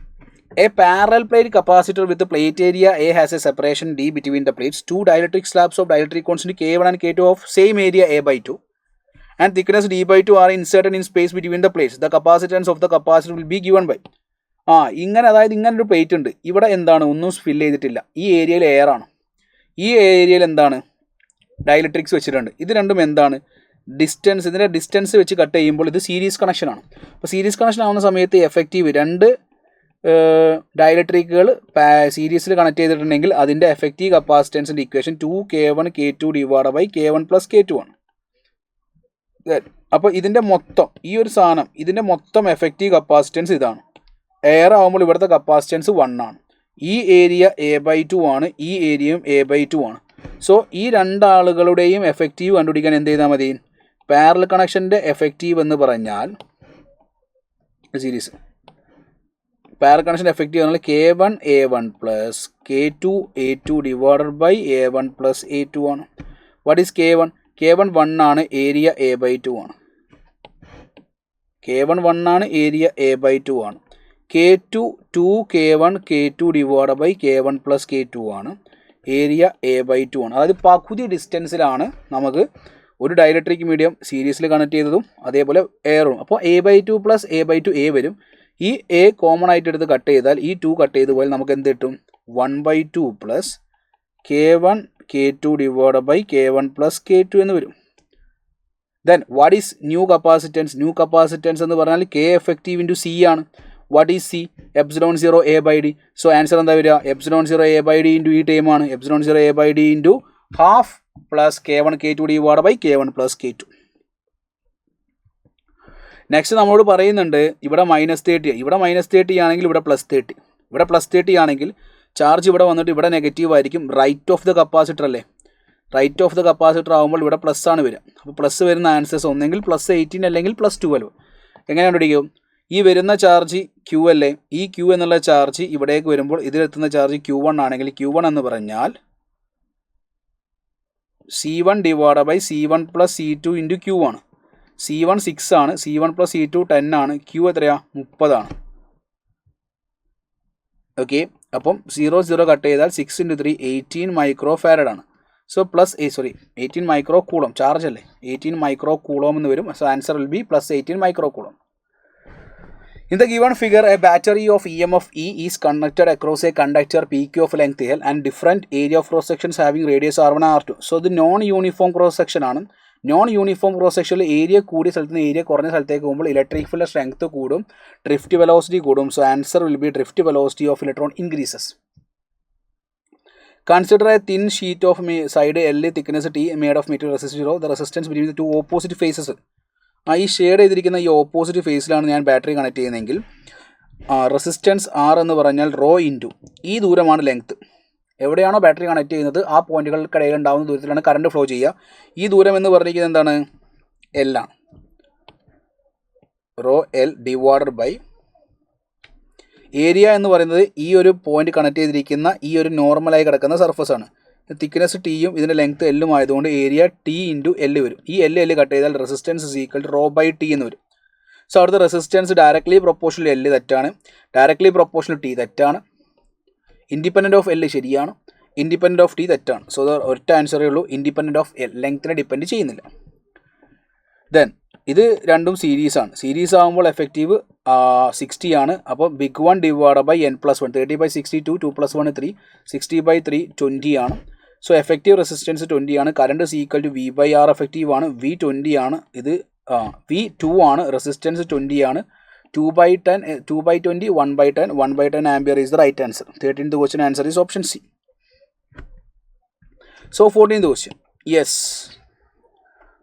a parallel plate capacitor with plate area A has a separation d between the plates. Two dielectric slabs of dielectric constant K1 and K2 of same area A/2 and thickness d/2 are inserted in space between the plates. The capacitance of the capacitor will be given by. ഇങ്ങനെ, അതായത് ഇങ്ങനെ ഒരു പ്ലേറ്റ് ഉണ്ട്. ഇവിടെ എന്താണ്, ഒന്നും ഫില്ല് ചെയ്തിട്ടില്ല. ഈ ഏരിയയിൽ എയർ ആണ്, ഈ ഏരിയയിൽ എന്താണ് ഡയലക്ട്രിക്സ് വെച്ചിട്ടുണ്ട്. ഇത് രണ്ടും എന്താണ് ഡിസ്റ്റൻസ്, ഇതിൻ്റെ ഡിസ്റ്റൻസ് വെച്ച് കട്ട് ചെയ്യുമ്പോൾ ഇത് സീരീസ് കണക്ഷൻ ആണ്. അപ്പോൾ സീരീസ് കണക്ഷൻ ആവുന്ന സമയത്ത് എഫക്റ്റീവ് രണ്ട് ഡയലക്ട്രിക്കുകൾ സീരീസിൽ കണക്ട് ചെയ്തിട്ടുണ്ടെങ്കിൽ അതിൻ്റെ എഫക്റ്റീവ് കപ്പാസിറ്റൻസിൻ്റെ equation 2K1 K2 divide by K1 plus K2 ആണ്. അപ്പോൾ ഇതിൻ്റെ മൊത്തം ഈ ഒരു സാധനം, ഇതിൻ്റെ മൊത്തം എഫക്റ്റീവ് കപ്പാസിറ്റൻസ് ഇതാണ്. എയർ ആകുമ്പോൾ ഇവിടുത്തെ കപ്പാസിറ്റൻസ് 1 ആണ്. ഈ ഏരിയ A/2 ആണ്, ഈ ഏരിയയും A/2 ആണ്. സോ ഈ രണ്ടാളുകളുടെയും എഫക്റ്റീവ് കണ്ടുപിടിക്കാൻ എന്ത് ചെയ്താൽ മതി, പാരലൽ കണക്ഷൻ്റെ എഫക്റ്റീവ് എന്ന് പറഞ്ഞാൽ സീരീസ് പാരലൽ കണക്ഷൻ എഫക്റ്റീവ് പറഞ്ഞാൽ K1 A1 plus K2 A2 divided by A1 plus A2 ആണ്. What is K1? K1 1 ആണ്, ഏരിയ A/2 ആണ്. K1 1 ആണ്, ഏരിയ A/2 ആണ്. K2 2K1 K2 divide by K1 plus K2 ആണ്, ഏരിയ A/2 ആണ്. അതായത് പകുതി ഡിസ്റ്റൻസിലാണ് നമുക്ക് ഒരു ഡയലക്ട്രിക് മീഡിയം സീരീസിൽ കണക്ട് ചെയ്തതും അതേപോലെ എയറും. അപ്പോൾ A/2 പ്ലസ് A/2 A വരും. ഈ A കോമൺ ആയിട്ട് എടുത്ത് കട്ട് ചെയ്താൽ ഈ 2 കട്ട് ചെയ്ത് പോയാൽ നമുക്ക് എന്ത് കിട്ടും, 1/2 plus K1 K2 divide by K1 plus K2 എന്ന് വരും. Then what is new capacitance? New capacitance എന്ന് പറഞ്ഞാൽ K എഫക്റ്റീവ് ഇൻറ്റു C ആണ്. What is C? ε0 A/d. So answer എന്താ വരിക, ε0 A/d ഇൻറ്റു ഈ ടൈം ആണ്, ε0 A/d into half plus K1 K2 divide by K1 plus K2. Next നമ്മളോട് പറയുന്നുണ്ട് ഇവിടെ -30, ഇവിടെ -30 ആണെങ്കിൽ ഇവിടെ +30, ഇവിടെ +30 ആണെങ്കിൽ ചാർജ് ഇവിടെ വന്നിട്ട് ഇവിടെ നെഗറ്റീവ് ആയിരിക്കും. റൈറ്റ് ഓഫ് ദ കപ്പാസിറ്റർ അല്ലേ, റൈറ്റ് ഓഫ് ദ കപ്പാസിറ്റർ ആകുമ്പോൾ ഇവിടെ പ്ലസ് ആണ് വരിക. അപ്പോൾ പ്ലസ് വരുന്ന ആൻസേഴ്സ് ഒന്നെങ്കിൽ +18 അല്ലെങ്കിൽ +12. എങ്ങനെ കണ്ടുപിടിക്കും? ഈ വരുന്ന ചാർജ് Q അല്ലേ, ഈ Q എന്നുള്ള ചാർജ് ഇവിടേക്ക് വരുമ്പോൾ ഇതിലെത്തുന്ന ചാർജ് Q1 ആണെങ്കിൽ Q1 എന്ന് പറഞ്ഞാൽ C1 divide by C1 plus C2 into Q ആണ്. C1 6 ആണ്, C1 പ്ലസ് C2 10 ആണ്, Q എത്രയാണ് 30 ആണ്. ഓക്കെ, അപ്പം 0 കട്ട് ചെയ്താൽ 6 × 3 18 മൈക്രോ ഫാരഡ് ആണ്. So plus 18 micro coulomb, charge അല്ലേ, 18 മൈക്രോ കൂളോം എന്ന് വരും. So answer will be +18 micro coulomb. In the given figure, a battery of EMF E is connected across a conductor PQ of length L and different area of cross sections having radius R1 and R2. So ഇത് നോൺ യൂണിഫോം ക്രോസ് സെക്ഷൻ ആണ്. നോൺ യൂണിഫോം ക്രോസ് സെക്ഷനിൽ ഏരിയ കൂടിയ സ്ഥലത്ത് നിന്ന് ഏരിയ കുറഞ്ഞ സ്ഥലത്തേക്ക് പോകുമ്പോൾ ഇലക്ട്രിക് ഫീൽഡ് സ്ട്രെങ്ത് കൂടും, ഡ്രിഫ്റ്റ് വെലോസിറ്റി കൂടും. So answer will be drift velocity of electron increases. Consider a thin sheet of side L thickness T made of material resistance 0. The resistance between the two opposite faces. ഈ ഷെയ്ഡ് ചെയ്തിരിക്കുന്ന ഈ ഓപ്പോസിറ്റ് ഫേസിലാണ് ഞാൻ ബാറ്ററി കണക്ട് ചെയ്യുന്നതെങ്കിൽ റെസിസ്റ്റൻസ് R എന്ന് പറഞ്ഞാൽ റോ ഇൻറ്റു ഈ ദൂരമാണ് ലെങ്ത്ത്. എവിടെയാണോ ബാറ്ററി കണക്ട് ചെയ്യുന്നത് ആ പോയിന്റുകൾക്കിടയിൽ ഉണ്ടാകുന്ന ദൂരത്തിലാണ് കറണ്ട് ഫ്ലോ ചെയ്യുക. ഈ ദൂരം എന്ന് പറഞ്ഞിരിക്കുന്നത് എന്താണ്, L ആണ്. Rho L divided by area എന്ന് പറയുന്നത് ഈ ഒരു പോയിന്റ് കണക്ട് ചെയ്തിരിക്കുന്ന ഈ ഒരു നോർമലായി കിടക്കുന്ന സർഫസ് ആണ്. തിക്നെസ് ടിയും ഇതിൻ്റെ ലെങ്ത് എല്ലും ആയതുകൊണ്ട് ഏരിയ ടി ഇൻറ്റു എല്ല് വരും. ഈ എല്ല് കട്ട് ചെയ്താൽ resistance is equal to rho by T എന്ന് വരും. സോ അവിടുത്തെ റെസിസ്റ്റൻസ് ഡയറക്ട്ലി പ്രൊപ്പോർഷണൽ എല്ല് തെറ്റാണ്, ഡയറക്ട്ലി പ്രൊപ്പോർഷണൽ ടി തെറ്റാണ്, ഇൻഡിപെൻഡൻറ്റ് ഓഫ് എല്ല് ശരിയാണ്, ഇൻഡിപെൻഡൻറ്റ് ഓഫ് ടി തെറ്റാണ്. സോ ഒറ്റ ആൻസറേ ഉള്ളൂ, ഇൻഡിപെൻഡൻറ്റ് ഓഫ് എൽ, ലെങ്ത്തിനെ ഡിപ്പെൻഡ് ചെയ്യുന്നില്ല. ദെൻ ഇത് രണ്ടും സീരീസാണ്. സീരീസ് ആകുമ്പോൾ എഫക്റ്റീവ് 60 ആണ്. അപ്പോൾ ബിഗ് 1 ഡിവൈഡ് ബൈ n + 1 30/62 2 + 1 3 60/3 20 ആണ്. സോ എഫക്റ്റീവ് റെസിസ്റ്റൻസ് 20 ആണ്. Current is equal to V/R effective ആണ്, V 20 ആണ്. ഇത് V 2 ആണ്, റെസിസ്റ്റൻസ് 20 ആണ്. 2/10 2/20 1/10 1/10 ampere is the right answer. 13th question answer is option C. So 14th question. Yes,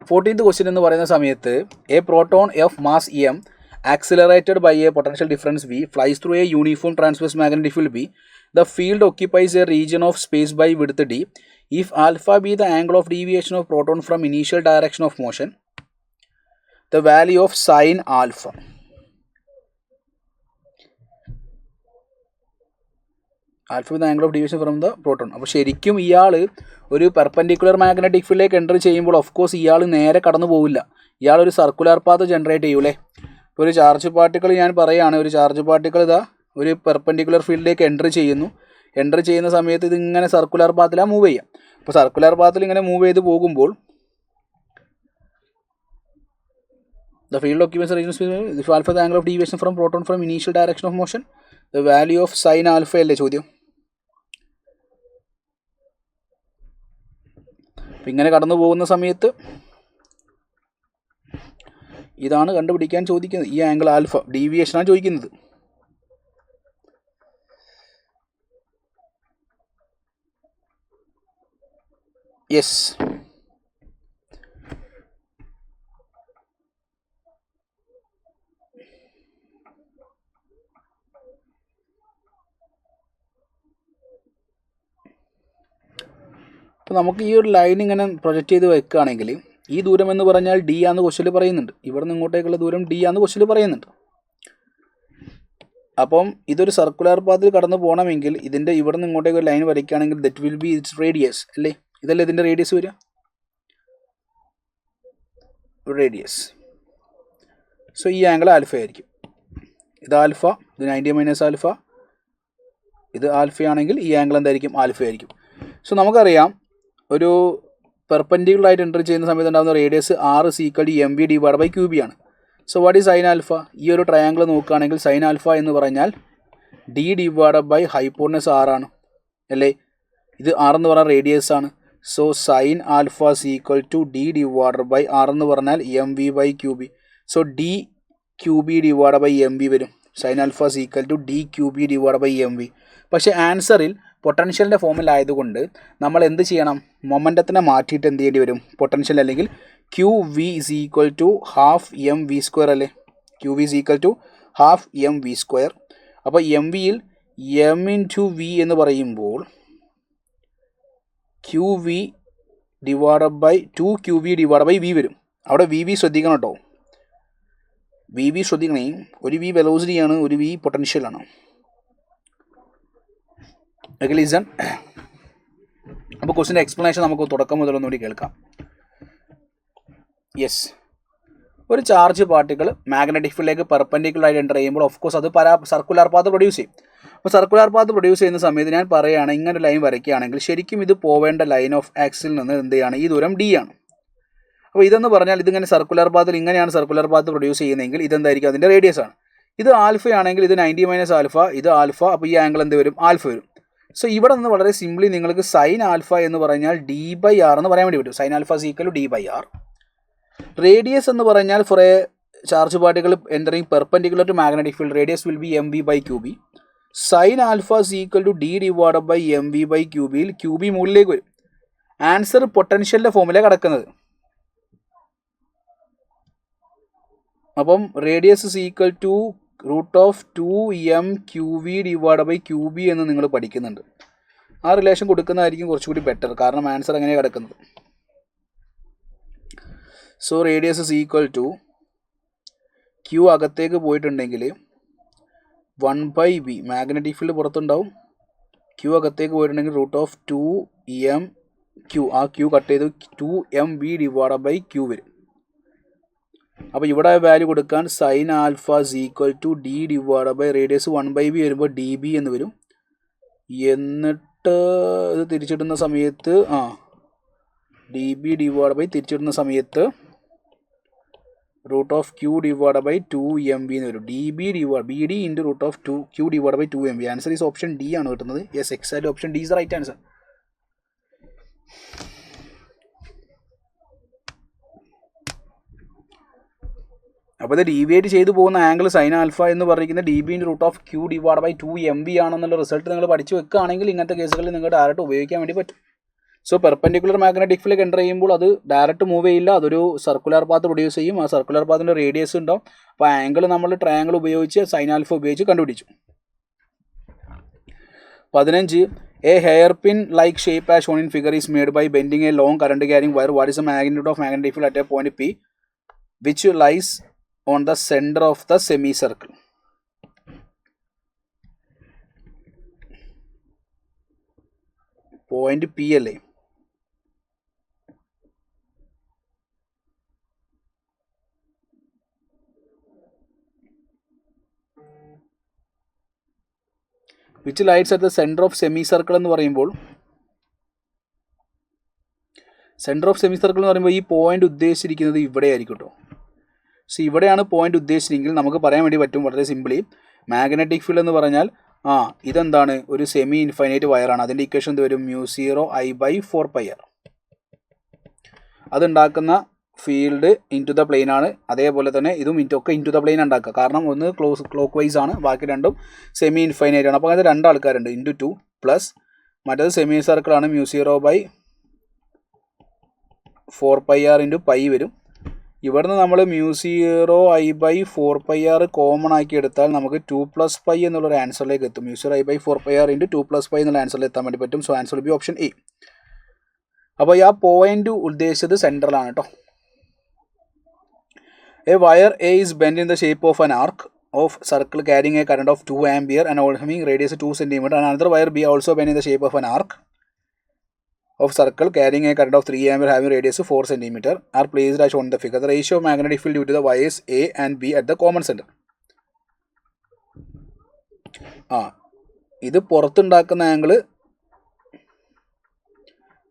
14th question എന്ന് പറയുന്ന സമയത്ത് a proton of mass m accelerated by a potential difference v flies through a uniform transverse magnetic field b. The field occupies a region of space by width d. If alpha be the angle of deviation of proton from initial direction of motion, the value of sin alpha. Alpha is the angle of deviation from the proton. അപ്പോൾ ശരിക്കും ഇയാൾ ഒരു പെർപെൻഡിക്കുലർ മാഗ്നറ്റിക് ഫീൽഡിലേക്ക് എൻ്റർ ചെയ്യുമ്പോൾ ഓഫ് കോഴ്സ് ഇയാൾ നേരെ കടന്നു പോവില്ല, ഇയാൾ ഒരു സർക്കുലർ പാത്ത് ജനറേറ്റ് ചെയ്യൂലേ. ഇപ്പോൾ ഒരു ചാർജ് പാർട്ടിക്കിൾ ഞാൻ പറയുകയാണ്, ഒരു ചാർജ് പാർട്ടിക്കിൾ ഇതാ ഒരു പെർപെൻഡിക്കുലർ ഫീൽഡിലേക്ക് എൻ്റർ ചെയ്യുന്നു. എൻ്റർ ചെയ്യുന്ന സമയത്ത് ഇതിങ്ങനെ സർക്കുലർ പാത്തിലാണ് മൂവ് ചെയ്യുക. അപ്പോൾ സർക്കുലർ പാത്തിൽ ഇങ്ങനെ മൂവ് ചെയ്ത് പോകുമ്പോൾ the field occupies a region of space. If alpha is the angle of deviation from proton from initial direction of motion, the value of sin alpha അല്ലേ ചോദ്യം. അപ്പം ഇങ്ങനെ കടന്നു പോകുന്ന സമയത്ത് ഇതാണ് കണ്ടുപിടിക്കാൻ ചോദിക്കുന്നത്. ഈ ആംഗിൾ ആൽഫ ഡീവിയേഷനാണ് ചോദിക്കുന്നത്. യെസ്, അപ്പോൾ നമുക്ക് ഈ ഒരു ലൈൻ ഇങ്ങനെ പ്രൊജക്റ്റ് ചെയ്ത് വെക്കുകയാണെങ്കിൽ ഈ ദൂരം എന്ന് പറഞ്ഞാൽ ഡി ആണെന്ന് ക്വസ്റ്റ്യനിൽ പറയുന്നുണ്ട്. ഇവിടെ നിന്ന് ഇങ്ങോട്ടേക്കുള്ള ദൂരം ഡി ആണെന്ന് ക്വസ്റ്റ്യനിൽ പറയുന്നുണ്ട്. അപ്പം ഇതൊരു സർക്കുലർ പാത്തിൽ കടന്നു പോകണമെങ്കിൽ ഇതിൻ്റെ ഇവിടെ നിന്ന് ഇങ്ങോട്ടേക്ക് ഒരു ലൈൻ വരയ്ക്കുകയാണെങ്കിൽ that will be it's radius അല്ലേ. ഇതല്ലേ ഇതിൻ്റെ റേഡിയസ് വരിക, റേഡിയസ്. സോ ഈ ആംഗിൾ ആൽഫ ആയിരിക്കും. ഇത് ആൽഫ, ഇത് 90 - ആൽഫ, ഇത് ആൽഫയാണെങ്കിൽ ഈ ആംഗിൾ എന്തായിരിക്കും, ആൽഫ ആയിരിക്കും. സോ നമുക്കറിയാം ഒരു പെർപെൻഡിക്കുലർ ആയിട്ട് എൻ്റർ ചെയ്യുന്ന സമയത്ത് ഉണ്ടാകുന്ന radius r is equal to mv divide by qb ആണ്. So what is sine alpha? ഈ ഒരു ട്രയാങ്കിൾ നോക്കുകയാണെങ്കിൽ സൈൻ ആൽഫ എന്ന് പറഞ്ഞാൽ d divide by hypotenuse r ആണ് അല്ലേ. ഇത് r എന്ന് പറഞ്ഞാൽ റേഡിയസ് ആണ്. So sine alpha is equal to d divide by r എന്ന് പറഞ്ഞാൽ mv by qb. So d qb divide by mv വരും. Sine alpha is equal to d qb divide by mv. പക്ഷേ ആൻസറിൽ പൊട്ടൻഷ്യലിൻ്റെ ഫോമിലായതുകൊണ്ട് നമ്മൾ എന്ത് ചെയ്യണം, മൊമെൻറ്റത്തിനെ മാറ്റിയിട്ട് എന്ത് ചെയ്യേണ്ടി വരും, പൊട്ടൻഷ്യൽ അല്ലെങ്കിൽ q v is equal to half m v square അല്ലേ. Q v is equal to half m v square. അപ്പോൾ എം വിയിൽ എം ഇൻറ്റു വി എന്ന് പറയുമ്പോൾ q v divide by 2 q v divide by v വരും. അവിടെ വി വി ശ്രദ്ധിക്കണം കേട്ടോ, വി വി ശ്രദ്ധിക്കണേ. ഒരു വി വെലോസിറ്റിയാണ്, ഒരു വി പൊട്ടൻഷ്യലാണ്. ലിസൺ. അപ്പോൾ ക്വസ്റ്റിൻ്റെ എക്സ്പ്ലനേഷൻ നമുക്ക് തുടക്കം മുതൽ ഒന്നുകൂടി കേൾക്കാം. യെസ്, ഒരു ചാർജ് പാർട്ടിക്കിൾ മാഗ്നറ്റിക് ഫീൽഡിലേക്ക് പെർപെൻഡിക്കുലർ ആയിട്ട് എൻ്റർ ചെയ്യുമ്പോൾ ഓഫ് കോഴ്സ് അത് സർക്കുലർ പാത്ത് പ്രൊഡ്യൂസ് ചെയ്യും. അപ്പോൾ സർക്കുലർ പാത്ത് പ്രൊഡ്യൂസ് ചെയ്യുന്ന സമയത്ത് ഞാൻ പറയുകയാണ്, ഇങ്ങനെ ലൈൻ വരയ്ക്കുകയാണെങ്കിൽ ശരിക്കും ഇത് പോവേണ്ട ലൈൻ ഓഫ് ആക്സിൽ നിന്ന് എന്ത് ചെയ്യാണ്, ഈ ദൂരം ഡി ആണ്. അപ്പോൾ ഇതെന്ന് പറഞ്ഞാൽ ഇതിങ്ങനെ സർക്കുലർ പാത്തിൽ ഇങ്ങനെയാണ് സർക്കുലർ പാത്ത് പ്രൊഡ്യൂസ് ചെയ്യുന്നതെങ്കിൽ ഇതെന്തായിരിക്കും, അതിൻ്റെ റേഡിയസ് ആണ്. ഇത് ആൽഫയാണെങ്കിൽ ഇത് 90 - ആൽഫ, ഇത് ആൽഫ. അപ്പോൾ ഈ ആംഗിൾ എന്ത് വരും, ആൽഫ വരും. സോ ഇവിടെ നിന്ന് വളരെ സിംപ്ലി നിങ്ങൾക്ക് സൈൻ ആൽഫ എന്ന് പറഞ്ഞാൽ ഡി ബൈ ആർ എന്ന് പറയാൻ വേണ്ടി പറ്റും. Sine alpha is equal to d by r. Radius എന്ന് പറഞ്ഞാൽ for a charge particle entering perpendicular to magnetic field radius will be mv by qb. Sine alpha is equal to d divide by mv by qb. qb മുകളിലേക്ക് വരും. ആൻസർ പൊട്ടൻഷ്യലിൻ്റെ ഫോമിലാണ് കിടക്കുന്നത്. അപ്പം radius is equal to √2m qv divide by qb എന്ന് നിങ്ങൾ പഠിക്കുന്നുണ്ട്. ആ റിലേഷൻ കൊടുക്കുന്നതായിരിക്കും കുറച്ചുകൂടി ബെറ്റർ, കാരണം ആൻസർ അങ്ങനെയാണ് കിടക്കുന്നത്. So radius is equal to Q അകത്തേക്ക് പോയിട്ടുണ്ടെങ്കിൽ 1/b മാഗ്നറ്റിക് ഫീൽഡ് പുറത്തുണ്ടാവും. ക്യൂ അകത്തേക്ക് പോയിട്ടുണ്ടെങ്കിൽ √2m(q) ആ ക്യൂ കട്ട് ചെയ്ത് 2mv/q വരും. അപ്പോൾ ഇവിടെ വാല്യൂ കൊടുക്കാൻ sin α d റേഡിയസ് 1/b വരുമ്പോൾ db എന്ന് വരും. എന്നിട്ട് ഇത് തിരിച്ചിടുന്ന സമയത്ത് db തിരിച്ചിടുന്ന സമയത്ത് √q/2mv എന്ന് വരും. bd into √2q/2mv. Answer is option D ആണ് കിട്ടുന്നത്. Yes, exact option D is the right answer. അപ്പോൾ ഇത് ഡീവിയേറ്റ് ചെയ്തു പോകുന്ന ആംഗിൾ sin α എന്ന് പറഞ്ഞിരിക്കുന്നത് db into √q/2mv ആണെന്നുള്ള റിസൾട്ട് നിങ്ങൾ പഠിച്ചു വെക്കുകയാണെങ്കിൽ ഇങ്ങനത്തെ കേസുകളിൽ നിങ്ങൾ ഡയറക്റ്റ് ഉപയോഗിക്കാൻ വേണ്ടി പറ്റും. So perpendicular magnetic field enter ചെയ്യുമ്പോൾ അത് ഡയറക്റ്റ് മൂവ് ചെയ്യില്ല, അതൊരു സർക്കുലർ പാത്ത് പ്രൊഡ്യൂസ് ചെയ്യും. ആ സർക്കുലർ പാത്തിൻ്റെ റേഡിയസ് ഉണ്ടാവും. അപ്പോൾ ആംഗിൾ നമ്മൾ ട്രയാങ്കിൾ ഉപയോഗിച്ച് sin α ഉപയോഗിച്ച് കണ്ടുപിടിച്ചു. 15 a hair pin like shape as shown in figure is made by bending a long current carrying wire. What is the magnitude of magnetic field at a point P which lies on the centre of the semi circle? Point P അല്ലേ? Which lights at the centre of semi circle എന്ന് പറയുമ്പോൾ ഈ പോയിന്റ് ഉദ്ദേശിച്ചിരിക്കുന്നത് ഇവിടെ ആയിരിക്കും കേട്ടോ. സോ ഇവിടെയാണ് പോയിന്റ് ഉദ്ദേശിച്ചെങ്കിൽ നമുക്ക് പറയാൻ വേണ്ടി പറ്റും വളരെ സിമ്പിളി. മാഗ്നറ്റിക് ഫീൽഡ് എന്ന് പറഞ്ഞാൽ ഇതെന്താണ്, ഒരു സെമി ഇൻഫൈനൈറ്റ് വയറാണ്. അതിൻ്റെ ഇക്വേഷൻ എന്ത് വരും? μ0I/4πr. അതുണ്ടാക്കുന്ന ഫീൽഡ് ഇൻറ്റു ദ പ്ലെയിൻ ആണ്. അതേപോലെ തന്നെ ഇതും ഒക്കെ ഇൻറ്റു ദ പ്ലെയിൻ ഉണ്ടാക്കുക. കാരണം ഒന്ന് ക്ലോക്ക് വൈസ് ആണ്, ബാക്കി രണ്ടും സെമി ഇൻഫൈനൈറ്റ് ആണ്. അപ്പോൾ അത് 2 ആൾക്കാരുണ്ട്. ഇൻറ്റു 2 പ്ലസ് മറ്റേത് സെമി സർക്കിളാണ്. μ0/4πr ഇൻറ്റു പൈ വരും. ഇവിടുന്ന് നമ്മൾ μ0I/4πr കോമൺ ആക്കി എടുത്താൽ നമുക്ക് 2 + π എന്നുള്ളൊരു ആൻസറിലേക്ക് എത്തും. μ0I/4πr ഇൻറ്റു 2 + π എന്നുള്ള ആൻസറിൽ എത്താൻ വേണ്ടി പറ്റും. So answer B option A. അപ്പോൾ ആ പോയിന്റ് ഉദ്ദേശിച്ചത് സെൻട്രലാണ് കേട്ടോ. A wire A is bent in the shape of an arc of circle carrying a current of 2 ampere and having radius 2 cm, and another wire B also bent in the shape of an arc of circle carrying a current of 3 ampere having radius 4 cm are placed as shown in the figure. The ratio of magnetic field due to the wires A and B at the common center. ഇത് പുറത്തുണ്ടാക്കുന്ന ആംഗിള്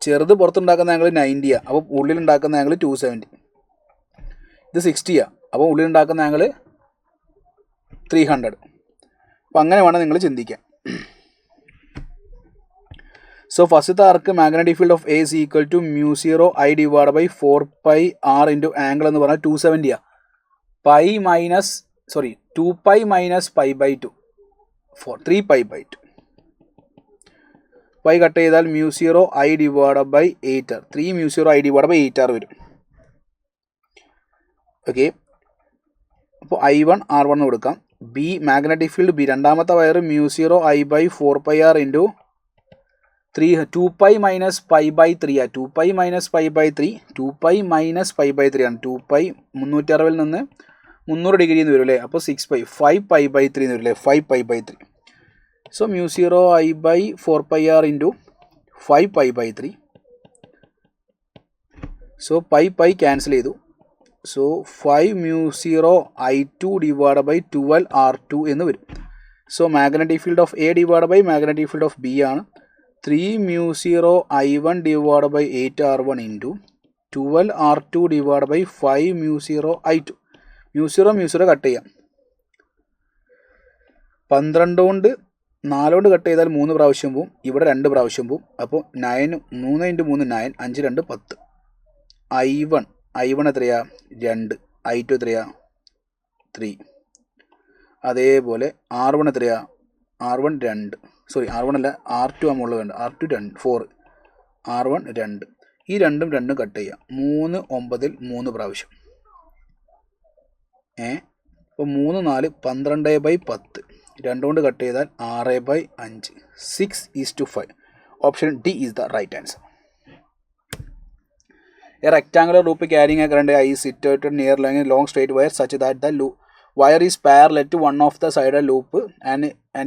ചെറുത് പുറത്തുണ്ടാക്കുന്ന ആംഗിൾ 90 അപ്പോൾ ഉള്ളിലുണ്ടാക്കുന്ന ആംഗിൾ 270. ഇത് 60 അപ്പോൾ ഉള്ളിലുണ്ടാക്കുന്ന ആംഗിൾ 300. അപ്പോൾ അങ്ങനെ വേണം നിങ്ങൾ ചിന്തിക്കാൻ. സോ ഫസ്റ്റത്തെ arc magnetic field of a is equal to μ0I/4πr into angle എന്ന് പറഞ്ഞാൽ 270. 2π മൈനസ് π/2 3π/2. പൈ കട്ട് ചെയ്താൽ μ0I/8r 3 μ0I/8r വരും. ഓക്കെ, അപ്പോൾ I1 R1 എന്ന് കൊടുക്കാം. ബി മാഗ്നറ്റിക് ഫീൽഡ് ബി രണ്ടാമത്തെ wire μ0I/4πr into 2π minus π/3 2π minus π/3 2π minus π/3 ആണ്. 2π 360 നിന്ന് 300 ഡിഗ്രി എന്ന് വരും അല്ലേ. അപ്പോൾ 6π 5π/3 എന്ന് വരും അല്ലേ. 5π/3. So μ0I/4πr into 5π/3. So pi cancel ചെയ്തു. സോ 5 μ0I2/12r2 എന്ന് വരും. So magnetic field of a magnetic field of b ആണ് 3 μ0I1/8r1 into 12r2/5 μ0I2. μ0 cut ചെയ്യാം. 12 കൊണ്ട് 4 കൊണ്ട് കട്ട് ചെയ്താൽ 3 പ്രാവശ്യം പോവും. ഇവിടെ 2 പ്രാവശ്യം പോവും. അപ്പോൾ 9 3 × 3 9 5 2 10. I1 എത്രയാ 2. I2 എത്രയാ 3. അതേപോലെ R1 എത്രയാ R1 2. R1 അല്ല R2 മുകളിൽ വേണ്ട. R2 2 4. R1 2. ഈ രണ്ടും കട്ട് ചെയ്യാം. 3 9 3 പ്രാവശ്യം. അപ്പോൾ 3 4 12/10. 2 കൊണ്ട് കട്ട് ചെയ്താൽ 6/5 6:5. Option D is the right answer. A rectangular loop carrying a current I is situated near a long straight wire such that the Wire is parallel to one of the side loop and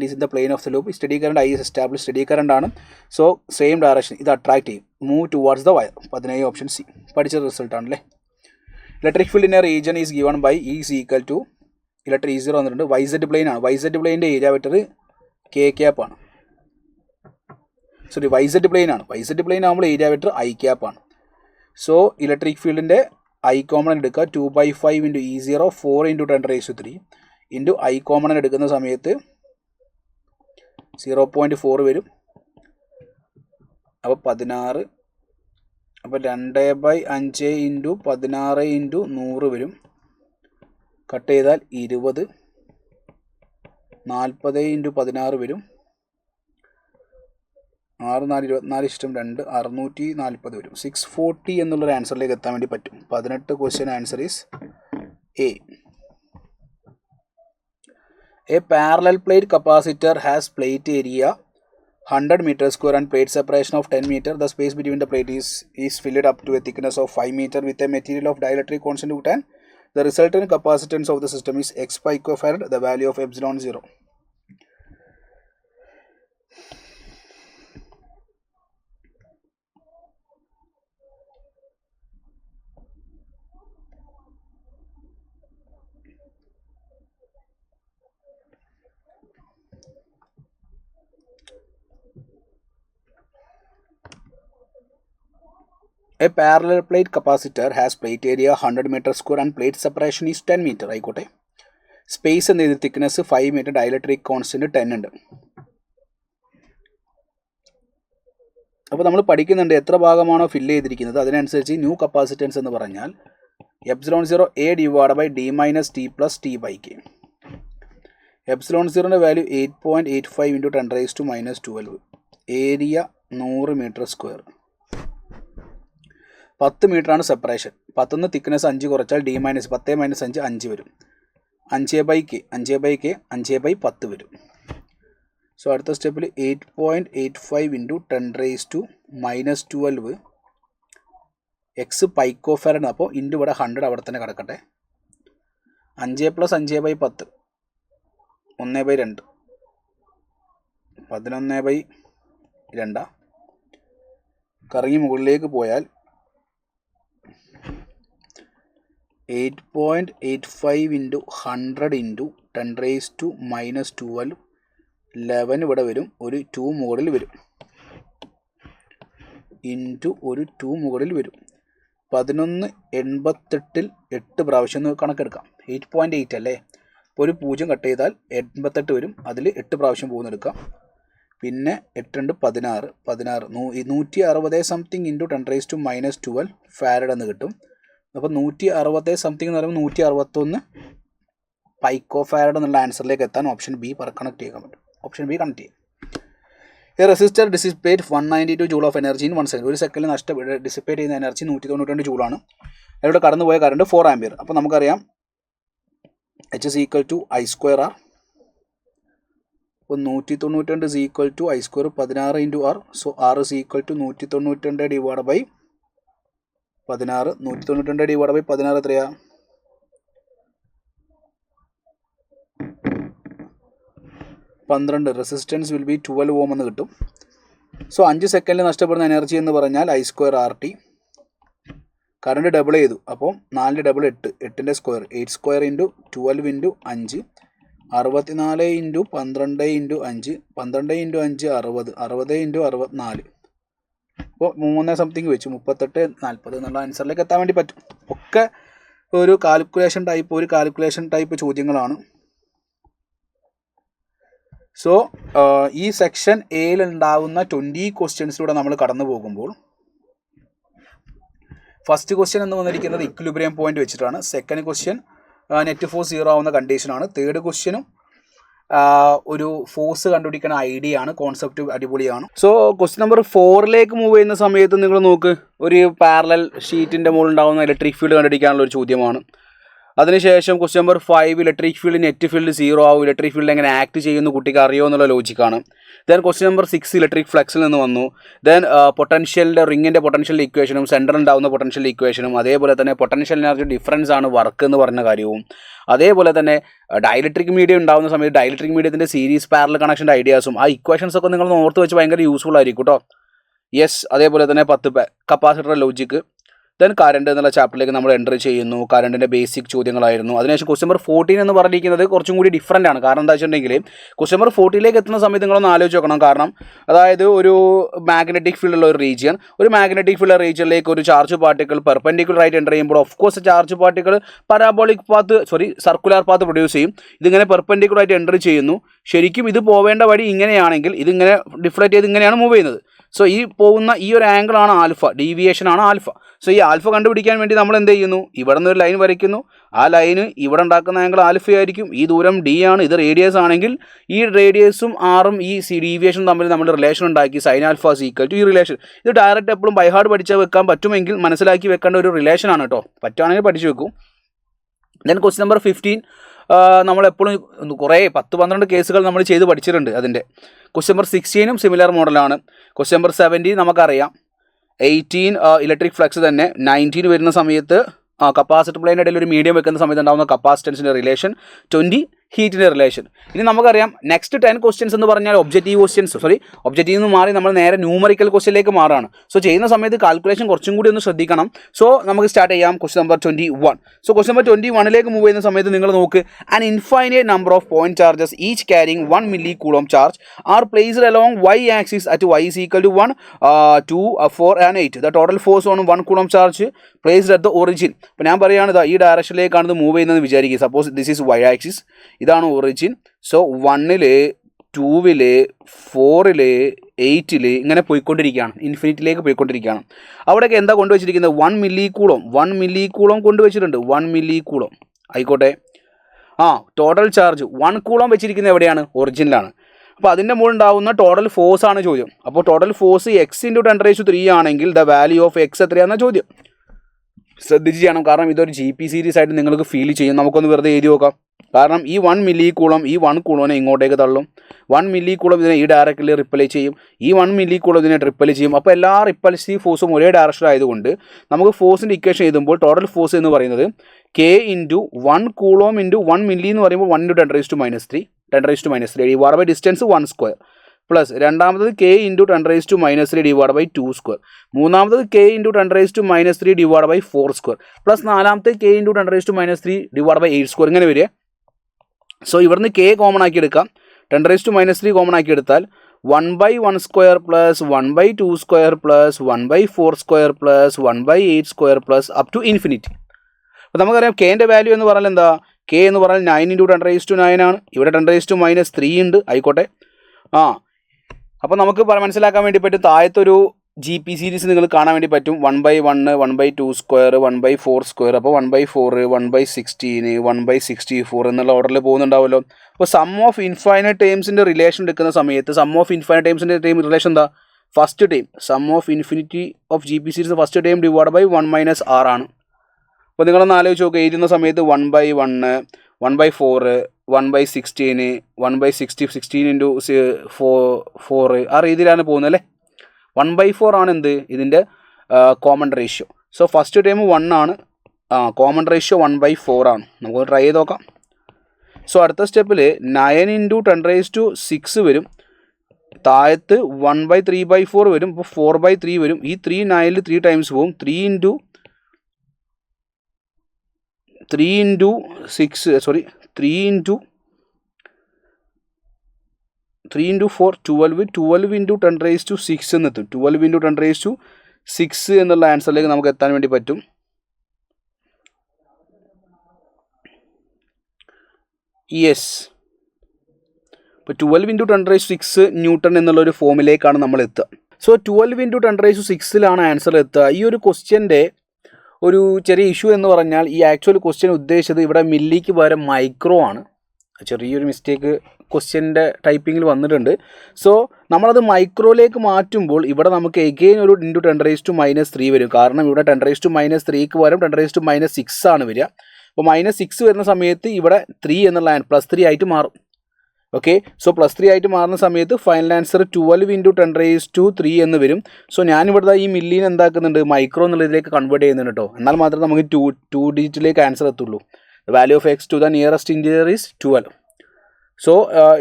is in the plane of the loop. Steady current I is established. Steady current ആണ്. So same direction. ഇത് attract ചെയ്യും. Move towards the wire. 17 option c. പഠിച്ച റിസൾട്ട് ആണല്ലേ. Electric field in a region is given by E is equal to electric E0 വന്നിട്ടുണ്ട്. YZ പ്ലെയിൻ ആണ്. YZ പ്ലെയിൻ്റെ ഏരിയ വെക്ടർ K ക്യാപ്പ് ആണ്. സോറി YZ പ്ലെയിൻ ആണ്. YZ പ്ലെയിൻ ആകുമ്പോൾ ഏരിയ വെക്ടർ I ക്യാപ്പ് ആണ്. സോ ഇലക്ട്രിക് ഫീൽഡിൻ്റെ I കോമൺ എടുക്കുക 2/5 into E0 4 into 10⁻³ into I common എടുക്കുന്ന സമയത്ത് 0.4 വരും. അപ്പോൾ 16. അപ്പോൾ 2/5 ഇൻറ്റു 16 ഇൻറ്റു 100 വരും. കട്ട് ചെയ്താൽ 20. 40 ഇൻറ്റു 16 വരും. 6 4 24 ഇഷ്ടം 2 640 വരും. 640 എന്നുള്ളൊരു ആൻസറിലേക്ക് എത്താൻ വേണ്ടി പറ്റും. 18 question answer is A. A parallel plate capacitor has plate area 100 meter square and plate separation of 10 meter. The space between the plate is filled up to a thickness of 5 meter with a material of dielectric constant 10. The resultant capacitance of the system is X picofarad. The value of epsilon 0. A parallel plate capacitor has plate area 100 meter square and plate separation is 10 meter. ആയിക്കോട്ടെ. സ്പേസ് എന്ത് ചെയ്ത് തിക്നെസ് 5 meter, ഡയലക്ട്രിക് കോൺസ്റ്റന്റ് 10 ഉണ്ട്. അപ്പോൾ നമ്മൾ പഠിക്കുന്നുണ്ട് എത്ര ഭാഗമാണോ ഫില്ല് ചെയ്തിരിക്കുന്നത് അതിനനുസരിച്ച് ന്യൂ കപ്പാസിറ്റൻസ് എന്ന് പറഞ്ഞാൽ epsilon 0 A divide by D minus T plus T by K. Epsilon 0ൻ്റെ value 8.85 into 10⁻⁻12. Area 100 metre square. 10 മീറ്ററാണ് സെപ്പറേഷൻ. 10 തിക്നെസ് 5 കുറച്ചാൽ D മൈനസ് 10 മൈനസ് 5 5 വരും. 5/K 5/10 വരും. സോ അടുത്ത സ്റ്റെപ്പിൽ 8.85 ഇൻറ്റു 10⁻⁻12 എക്സ് പൈക്കോഫാരഡ്. അപ്പോൾ ഇൻറ്റു ഇവിടെ 100 അവിടെ തന്നെ കിടക്കട്ടെ. 5 + 5/10 1/2 11/2 കറങ്ങി മുകളിലേക്ക് പോയാൽ 8.85 ഇൻറ്റു 100 ഇൻറ്റു 10⁻⁻12 11 ഇവിടെ വരും. ഒരു 2 മുകളിൽ വരും. ഇൻറ്റു ഒരു 2 മുകളിൽ വരും. 1188 8 പ്രാവശ്യം കണക്കെടുക്കാം. 8.8 അല്ലേ. അപ്പോൾ ഒരു 0 കട്ട് ചെയ്താൽ 88 വരും. അതിൽ 8 പ്രാവശ്യം പോകുന്നെടുക്കാം. പിന്നെ 8 16 160 സംതിങ് ഇൻറ്റു 10⁻⁻12 ഫാരഡ് എന്ന് കിട്ടും. അപ്പോൾ 160 സംതിങ് എന്ന് പറയുമ്പോൾ 161 പൈക്കോ ഫാരഡ് എന്നുള്ള ആൻസറിലേക്ക് എത്താൻ ഓപ്ഷൻ ബി കണക്ട് ചെയ്യാൻ പറ്റും. ഓപ്ഷൻ ബി കണക്ട് ചെയ്യാം. A resistor dissipate 192 joule of energy in 1 second. ഒരു സെക്കൻഡിൽ ഡിസിപ്പേറ്റ് ചെയ്യുന്ന എനർജി 192 ജൂളാണ്. അതിലൂടെ കടന്നുപോയ കറണ്ട് 4 ആംപിയർ. അപ്പോൾ നമുക്കറിയാം H is equal to I² R. അപ്പോൾ 192 is equal to I² 16 into R. So R is equal to 192 divide by 16. 192 divide by 16 എത്രയാ? 12. റെസിസ്റ്റൻസ് വിൽ ബി 12 ഓം എന്ന് കിട്ടും. സോ 5 സെക്കൻഡിൽ നഷ്ടപ്പെടുന്ന എനർജി എന്ന് പറഞ്ഞാൽ I² RT. കറണ്ട് ഡബിൾ ചെയ്തു. അപ്പോൾ 4 ഡബിൾ 8. 8ൻ്റെ square 8² into 12 into 5 64 into 12 into 5 12 into 5 60 60 into 64. അപ്പോൾ 3 സംതിങ് വെച്ചു 38 40 എന്നുള്ള ആൻസറിലേക്ക് എത്താൻ വേണ്ടി പറ്റും. ഒക്കെ ഒരു കാൽക്കുലേഷൻ ടൈപ്പ് ചോദ്യങ്ങളാണ്. സോ ഈ സെക്ഷൻ എയിൽ ഉണ്ടാകുന്ന 20 ക്വസ്റ്റ്യൻസിലൂടെ നമ്മൾ കടന്നു പോകുമ്പോൾ ഫസ്റ്റ് ക്വസ്റ്റ്യൻ എന്ന് വന്നിരിക്കുന്നത് ഇക്വിലിബ്രിയം പോയിന്റ് വെച്ചിട്ടാണ്. സെക്കൻഡ് ക്വസ്റ്റ്യൻ നെറ്റ് ഫോഴ്സ് 0 ആവുന്ന കണ്ടീഷനാണ്. തേർഡ് ക്വസ്റ്റ്യനും ഒരു ഫോഴ്സ് കണ്ടുപിടിക്കുന്ന ഐഡിയ ആണ്. കോൺസെപ്റ്റ് അടിപൊളിയാണ്. സോ ക്വസ്റ്റ്യൻ നമ്പർ 4ലേക്ക് മൂവ് ചെയ്യുന്ന സമയത്ത് നിങ്ങൾ നോക്ക്, ഒരു പാരലൽ ഷീറ്റിൻ്റെ മുകളിൽ ഉണ്ടാകുന്ന ഇലക്ട്രിക് ഫീൽഡ് കണ്ടുപിടിക്കാനുള്ള ഒരു ചോദ്യമാണ്. അതിനുശേഷം question number 5 electric field net field 0 ആവും. ഇലക്ട്രിക് ഫീൽഡ് എങ്ങനെ ആക്ട് ചെയ്യുന്നു കുട്ടിക്ക് അറിയോ എന്നുള്ള ലോജിക്കാണ്. ദെൻ ക്വസ്റ്റ്യൻ നമ്പർ 6 ഇലക്ട്രിക് ഫ്ലക്സിൽ നിന്ന് വന്നു. ദെൻ പൊട്ടൻഷ്യലിൻ്റെ റിങ്ങിൻ്റെ പൊട്ടൻഷ്യൽ ഇക്വേഷനും സെൻറ്ററിൽ ഉണ്ടാവുന്ന പൊട്ടൻഷ്യൽ ഇക്വേഷനും അതേപോലെ തന്നെ പൊട്ടൻഷ്യൽ എനർജി ഡിഫറൻസ് ആണ് വർക്ക് എന്ന് പറഞ്ഞ കാര്യവും അതേപോലെ തന്നെ ഡയലക്ട്രിക് മീഡിയം ഉണ്ടാകുന്ന സമയത്ത് ഡയലക്ട്രിക് മീഡിയത്തിൻ്റെ സീരീസ് പാരലൽ കണക്ഷൻ്റെ ഐഡിയാസും ആ ഇക്വേഷൻസ് ഒക്കെ നിങ്ങൾ ഓർത്ത് വെച്ച് ഭയങ്കര യൂസ്ഫുൾ ആയിരിക്കും കേട്ടോ. യെസ്, അതേപോലെ തന്നെ 10 കപ്പാസിറ്റർ ലോജിക്ക്. ദെൻ കറണ്ട് എന്നുള്ള ചാപ്റ്ററിലേക്ക് നമ്മൾ എൻ്റർ ചെയ്യുന്നു. കറണ്ടിൻ്റെ ബേസിക് ചോദ്യങ്ങളായിരുന്നു. അതിനുശേഷം ക്വസ്റ്റ്യൻ നമ്പർ 14 എന്ന് പറഞ്ഞിരിക്കുന്നത് കുറച്ചും കൂടി ഡിഫറൻ്റ് ആണ്. കാരണം എന്താ വെച്ചിട്ടുണ്ടെങ്കിൽ ക്വസ്റ്റ്യൻ നമ്പർ 14ലേക്ക് എത്തുന്ന സമയത്ത് നിങ്ങളൊന്ന് ആലോചിച്ച് നോക്കണം. കാരണം അതായത് ഒരു മാഗ്നറ്റിക് ഫീൽഡുള്ള ഒരു റീജിയൻ, ഒരു മാഗ്നറ്റിക് ഫീൽഡ് റീജിയനിലേക്ക് ഒരു ചാർജ് പാർട്ടിക്കിൾ പെർപെൻഡിക്കുലർ ആയിട്ട് എൻ്റർ ചെയ്യുമ്പോൾ of course charge particle circular path produce ചെയ്യും. ഇതിങ്ങനെ പെർപെൻഡിക്കുലർ ആയിട്ട് എൻ്റർ ചെയ്യുന്നു. ശരിക്കും ഇത് പോവേണ്ട വഴി ഇങ്ങനെയാണെങ്കിൽ ഇതിങ്ങനെ ഡിഫ്ലക്റ്റ് ചെയ്ത് ഇങ്ങനെയാണ് മൂവ് ചെയ്യുന്നത്. സോ ഈ പോകുന്ന ഈ ഒരു ആംഗിളാണ് ആൽഫ, ഡീവിയേഷൻ ആണ് ആൽഫ. സോ ഈ ആൽഫ കണ്ടുപിടിക്കാൻ വേണ്ടി നമ്മൾ എന്ത് ചെയ്യുന്നു, ഇവിടെ നിന്ന് ഒരു ലൈൻ വരയ്ക്കുന്നു. ആ ലൈന് ഇവിടെ ഉണ്ടാക്കുന്ന ആംഗിൾ ആൽഫയായിരിക്കും. ഈ ദൂരം ഡി ആണ്, ഇത് റേഡിയസ് ആണെങ്കിൽ ഈ റേഡിയസും ആറും ഈ ഡീവിയേഷനും തമ്മിൽ നമ്മൾ റിലേഷൻ ഉണ്ടാക്കി. സൈൻ ആൽഫ ഈക്വൽ ടു ഈ റിലേഷൻ. ഇത് ഡയറക്റ്റ് എപ്പോഴും ബൈഹാർഡ് പഠിച്ചാൽ വെക്കാൻ പറ്റുമെങ്കിൽ മനസ്സിലാക്കി വെക്കേണ്ട ഒരു റിലേഷനാണ് കേട്ടോ. പറ്റുവാണെങ്കിൽ പഠിച്ചു വെക്കും. ദെൻ ക്വസ്റ്റ്യൻ നമ്പർ 15 നമ്മളെപ്പോഴും കുറേ 10-12 കേസുകൾ നമ്മൾ ചെയ്ത് പഠിച്ചിട്ടുണ്ട്. അതിൻ്റെ ക്വസ്റ്റ്യൻ നമ്പർ 16 സിമിലർ മോഡലാണ്. ക്വസ്റ്റ്യൻ നമ്പർ 17 നമുക്കറിയാം. 18 ഇലക്ട്രിക് ഫ്ലക്സ് തന്നെ. 19 വരുന്ന സമയത്ത് കപ്പാസിറ്റർ പ്ലെയിൻ്റെ ഇടയിൽ ഒരു മീഡിയം വെക്കുന്ന സമയത്ത് ഉണ്ടാകുന്ന കപ്പാസിറ്റൻസിൻ്റെ റിലേഷൻ. 20 ഹീറ്റിൻ്റെ റിലേഷൻ. ഇനി നമുക്കറിയാം നെക്സ്റ്റ് 10 ക്വസ്റ്റ്യൻസ് എന്ന് പറഞ്ഞാൽ ഒബ്ജക്റ്റീവ് നിന്ന് മാറി നമ്മൾ നേരെ ന്യൂമറിക്കൽ ക്വസ്റ്റ്യനിലേക്ക് മാറാണ്. സോ ചെയ്യുന്ന സമയത്ത് കാൽക്കുലേഷൻ കുറച്ചും കൂടി ഒന്ന് ശ്രദ്ധിക്കണം. സോ നമുക്ക് സ്റ്റാർട്ട് ചെയ്യാം. Question number 21. So question number 21ലേക്ക് മൂവ് ചെയ്യുന്ന സമയത്ത് നിങ്ങൾ നോക്ക്. An infinite number of point charges each carrying 1 milli-coulomb charge are placed along y axis at y is equal to 1, 2, 4 and 8. The total force on 1 coulomb charge placed at the origin. ഇപ്പോൾ ഞാൻ പറയുകയാണ് ഈ ഡയറക്ഷനിലേക്കാണ് ഇത് മൂവ് ചെയ്യുന്നത് വിചാരിക്കുക. Suppose this is y axis, ഇതാണ് ഒറിജിൻ. സോ 1, 2, 4, 8 ഇങ്ങനെ പോയിക്കൊണ്ടിരിക്കുകയാണ്, ഇൻഫിനിറ്റിയിലേക്ക് പോയിക്കൊണ്ടിരിക്കുകയാണ്. അവിടെയൊക്കെ എന്താ കൊണ്ടുവച്ചിരിക്കുന്നത്? 1 milli-coulomb കൊണ്ടുവച്ചിട്ടുണ്ട്. 1 milli-coulomb ആയിക്കോട്ടെ. ടോട്ടൽ ചാർജ് 1 coulomb വെച്ചിരിക്കുന്നത് എവിടെയാണ്? ഒറിജിനിലാണ്. അപ്പോൾ അതിൻ്റെ മുകളിൽ ഉണ്ടാകുന്ന ടോട്ടൽ ഫോഴ്സ് ആണ് ചോദ്യം. അപ്പോൾ ടോട്ടൽ ഫോഴ്സ് x × 10⁻³ ആണെങ്കിൽ ദ വാല്യൂ ഓഫ് x എത്രയാണെന്ന ചോദ്യം. ശ്രദ്ധിച്ച് ചെയ്യണം, കാരണം ഇതൊരു GP സീരീസ് ആയിട്ട് നിങ്ങൾക്ക് ഫീൽ ചെയ്യും. നമുക്കൊന്ന് വെറുതെ എഴുതി നോക്കാം. കാരണം ഈ 1 milli-coulomb ഈ 1 coulomb ഇങ്ങോട്ടേക്ക് തള്ളും. 1 milli-coulomb ഇതിനെ ഈ ഡയറക്റ്റിൽ റിപ്പൽ ചെയ്യും. ഈ 1 milli-coulomb ഇതിനെ ട്രിപ്പൽ ചെയ്യും. അപ്പോൾ എല്ലാ റിപ്പൽസീവ് ഫോഴ്സും ഒരേ ഡയറക്ഷനിലായതുകൊണ്ട് നമുക്ക് ഫോഴ്സിൻ്റെ ഇക്വേഷൻ എഴുതുമ്പോൾ ടോട്ടൽ ഫോഴ്സ് എന്ന് പറയുന്നത് k × 1 coulomb × 1 milli എന്ന് പറയുമ്പോൾ 1 × 10⁻³ ഡിവൈഡ് ബൈ ഡിസ്റ്റൻസ് 1² പ്ലസ് രണ്ടാമത്തത് k × 10⁻³ ഡിവൈഡ് ബൈ 2², മൂന്നാമത്തത് k × 10⁻³ ഡിവൈഡ് ബൈ 4² പ്ലസ് നാലാമത്തെ k × 10⁻³ ഡിവൈഡ് ബൈ 8². ഇങ്ങനെ വരിക. സോ ഇവിടുന്ന് k കോമൺ ആക്കി എടുക്കാം. 10⁻³ കോമൺ ആക്കി എടുത്താൽ 1/1² plus 1/2² plus 1/4² plus 1/8² plus up to infinity. അപ്പോൾ നമുക്കറിയാം കെൻ്റെ വാല്യൂ എന്ന് പറഞ്ഞാൽ എന്താ? k എന്ന് പറഞ്ഞാൽ 9 × 10⁻⁹ ആണ്. ഇവിടെ 10⁻³ ഉണ്ട്, ആയിക്കോട്ടെ. അപ്പോൾ നമുക്ക് മനസ്സിലാക്കാൻ വേണ്ടി പറ്റും. താഴത്തൊരു GP സീരീസ് നിങ്ങൾ കാണാൻ വേണ്ടി പറ്റും. 1/1, 1/2², 1/4². അപ്പോൾ 1/4, 1/16, 1/64 എന്നുള്ള ഓർഡറിൽ പോകുന്നുണ്ടാവുമല്ലോ. അപ്പോൾ സം ഓഫ് ഇൻഫൈനൈറ്റ് ടേംസിൻ്റെ റിലേഷൻ എടുക്കുന്ന സമയത്ത് സം ഓഫ് ഇൻഫൈനൈറ്റ് ടേംസിൻ്റെ റിലേഷൻ എന്താ? First time sum of infinity of GP series first time divide by 1 - r ആണ്. അപ്പോൾ നിങ്ങളൊന്ന് ആലോചിച്ച് നോക്കുക. എഴുതുന്ന സമയത്ത് 1/1, 1/4, 1/16, 1/16 × 4 ആ രീതിയിലാണ് പോകുന്നത് അല്ലേ. 1/4 ആണ് എന്ത്? ഇതിൻ്റെ common ratio. So first time 1 ആണ്, കോമൺ റേഷ്യോ 1/4 ആണ്. നമുക്ക് ട്രൈ ചെയ്ത് നോക്കാം. സോ അടുത്ത സ്റ്റെപ്പിൽ 9 × 10⁻⁶ വരും. താഴത്ത് 1/3/4 വരും. ഇപ്പോൾ 4/3 വരും. ഈ 3 9ൽ 3 ടൈംസ് പോകും. 3 × 4 12 × 10⁻⁶ എന്നെത്തും. 12 × 10⁻⁶ എന്നുള്ള ആൻസറിലേക്ക് നമുക്ക് എത്താൻ വേണ്ടി പറ്റും. യെസ്. ഇപ്പോൾ 12 × 10⁻⁶ ന്യൂട്ടൺ എന്നുള്ളൊരു ഫോമിലേക്കാണ് നമ്മൾ എത്തുക. സോ 12 × 10⁻⁶ ആൻസർ എത്തുക. ഈ ഒരു ക്വസ്റ്റ്യൻ്റെ ഒരു ചെറിയ ഇഷ്യൂ എന്ന് പറഞ്ഞാൽ ഈ ആക്ച്വൽ ക്വസ്റ്റ്യൻ ഉദ്ദേശിച്ചത് ഇവിടെ മില്ലിക്ക് പകരം മൈക്രോ ആണ്. ചെറിയൊരു മിസ്റ്റേക്ക് ക്വസ്റ്റ്യൻ്റെ ടൈപ്പിങ്ങിൽ വന്നിട്ടുണ്ട്. സോ നമ്മളത് മൈക്രോയിലേക്ക് മാറ്റുമ്പോൾ ഇവിടെ നമുക്ക് എഗെയിൻ ഒരു × 10⁻³ വരും. കാരണം ഇവിടെ 10⁻³ പകരം 10⁻⁶ ആണ് വരിക. അപ്പോൾ -6 വരുന്ന സമയത്ത് ഇവിടെ 3 എന്നുള്ള +3 ആയിട്ട് മാറും. ഓക്കെ, സോ +3 ആയിട്ട് മാറുന്ന സമയത്ത് ഫൈനൽ ആൻസർ 12 × 10⁻³ എന്ന് വരും. സോ ഞാനിവിടെ ഈ മില്ലിനെ എന്താക്കുന്നുണ്ട്, മൈക്രോ എന്നുള്ളതിലേക്ക് കൺവേർട്ട് ചെയ്യുന്നുണ്ട് കേട്ടോ. എന്നാൽ മാത്രമേ നമുക്ക് 2 ഡിജിറ്റിലേക്ക് ആൻസർ എത്തുള്ളൂ. Value of x to the nearest interior is 12. So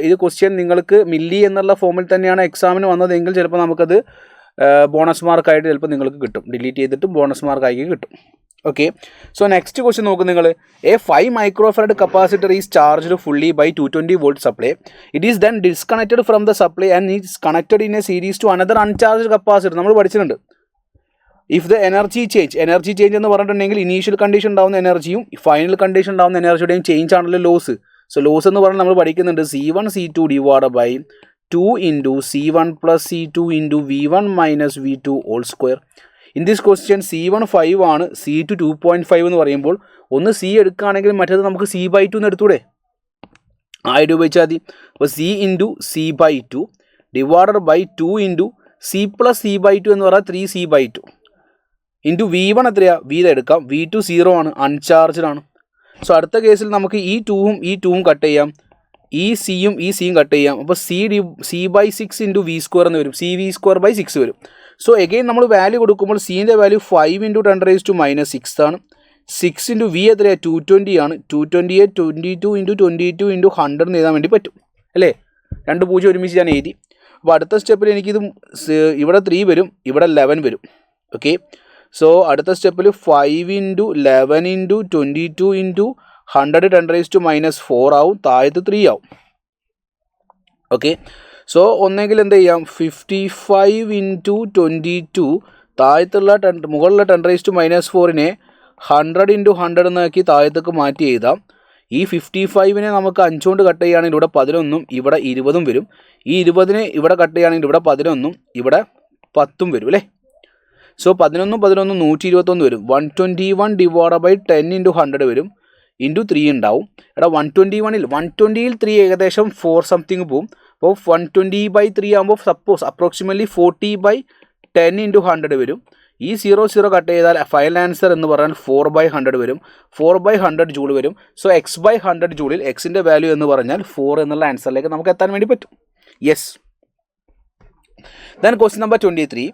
ഇത് ക്വസ്റ്റ്യൻ നിങ്ങൾക്ക് മില്ലി എന്നുള്ള ഫോമിൽ തന്നെയാണ് എക്സാമിന് വന്നതെങ്കിൽ ചിലപ്പോൾ നമുക്കത് ബോണസ് മാർക്കായിട്ട് ചിലപ്പോൾ നിങ്ങൾക്ക് കിട്ടും. ഡിലീറ്റ് ചെയ്തിട്ട് ബോണസ് മാർക്കായി കിട്ടും. ഓക്കെ, സോ നെക്സ്റ്റ് ക്വസ്റ്റ്യൻ നോക്കും നിങ്ങൾ. A 5 microfarad capacitor is charged fully by 220 volt supply. It is then disconnected from the supply and is connected in a series to another uncharged capacitor. നമ്മൾ പഠിച്ചിട്ടുണ്ട്. ഇഫ് ദ എനർജി ചേഞ്ച് എന്ന് പറഞ്ഞിട്ടുണ്ടെങ്കിൽ ഇനീഷ്യൽ കണ്ടീഷൻ ഉണ്ടാകുന്ന എനർജിയും ഫൈനൽ കണ്ടീഷൻ ഉണ്ടാകുന്ന എനർജിയുടെയും ചേഞ്ച് ആണല്ലോ ലോസ്. സോ ലോസ് എന്ന് പറഞ്ഞാൽ നമ്മൾ പഠിക്കുന്നുണ്ട് C1 C2 divide by 2 × C1 + C2 × V1 - V2 whole square. In this question C1 5 ആണ്, C2 2.5 എന്ന് പറയുമ്പോൾ ഒന്ന് C എടുക്കുകയാണെങ്കിൽ മറ്റേത് നമുക്ക് C/2 എന്ന് എടുത്തൂടെ, ആയിട്ട് ഉപയോഗിച്ചാൽ മതി. അപ്പോൾ C × C/2 divided by 2 × C + C/2 എന്ന് പറഞ്ഞാൽ 3C/2 ഇൻറ്റു V1 എത്രയാണ്, V എടുക്കാം. V2 0 ആണ്, അൺചാർജ്ഡ് ആണ്. സോ അടുത്ത കേസിൽ നമുക്ക് ഈ 2ഉം കട്ട് ചെയ്യാം, ഈ സിയും കട്ട് ചെയ്യാം. അപ്പോൾ C/6 × V² എന്ന് വരും, CV²/6 വരും. സോ എഗെയിൻ നമ്മൾ വാല്യൂ കൊടുക്കുമ്പോൾ സീൻ്റെ വാല്യൂ 5 × 10⁻6 ആണ്. 6 × V എത്രയാണ്, 220 ആണ്. 220യെ 22 × 22 × 100 എന്ന് എഴുതാൻ വേണ്ടി പറ്റും അല്ലേ. 2 0 ഒരുമിച്ച് ഞാൻ എഴുതി. അപ്പോൾ അടുത്ത സ്റ്റെപ്പിൽ എനിക്കിത് ഇവിടെ 3 വരും, ഇവിടെ 11 വരും. ഓക്കെ, സോ അടുത്ത സ്റ്റെപ്പിൽ 5 × 11 × 22 × 100 10⁻4 ആവും, താഴത്ത് 3 ആവും. ഓക്കെ, സോ ഒന്നെങ്കിൽ എന്ത് ചെയ്യാം, 55 × 22 താഴത്തുള്ള മുകളിലുള്ള 10⁻4നെ 100 × 100 എന്നാക്കി താഴത്തേക്ക് മാറ്റി എഴുതാം. ഈ 55നെ നമുക്ക് 5 കൊണ്ട് കട്ട് ചെയ്യുകയാണെങ്കിൽ ഇവിടെ 11ഉം ഇവിടെ 20ഉം വരും. ഈ 20നെ ഇവിടെ കട്ട് ചെയ്യുകയാണെങ്കിൽ ഇവിടെ 11ഉം ഇവിടെ 10ഉം വരും അല്ലേ. സോ 11 121 വരും. 121 ഡിവൈഡ് ബൈ 10 × 100 വരും, ഇൻറ്റു 3 ഉണ്ടാവും. എടാ 120ൽ 3 ഏകദേശം 4 സംതിങ് പോവും. അപ്പോൾ 120/3 ആകുമ്പോൾ സപ്പോസ് അപ്രോക്സിമറ്റ്ലി 40/10 × 100 വരും. ഈ 0 കട്ട് ചെയ്താൽ ഫൈനൽ ആൻസർ എന്ന് പറഞ്ഞാൽ 4/100 വരും. 4/100 ജൂൾ വരും. സോ x/100 ജൂളിൽ എക്സിൻ്റെ വാല്യൂ എന്ന് പറഞ്ഞാൽ 4 എന്നുള്ള ആൻസറിലേക്ക് നമുക്ക് എത്താൻ വേണ്ടി പറ്റും. Yes. Then question number 23.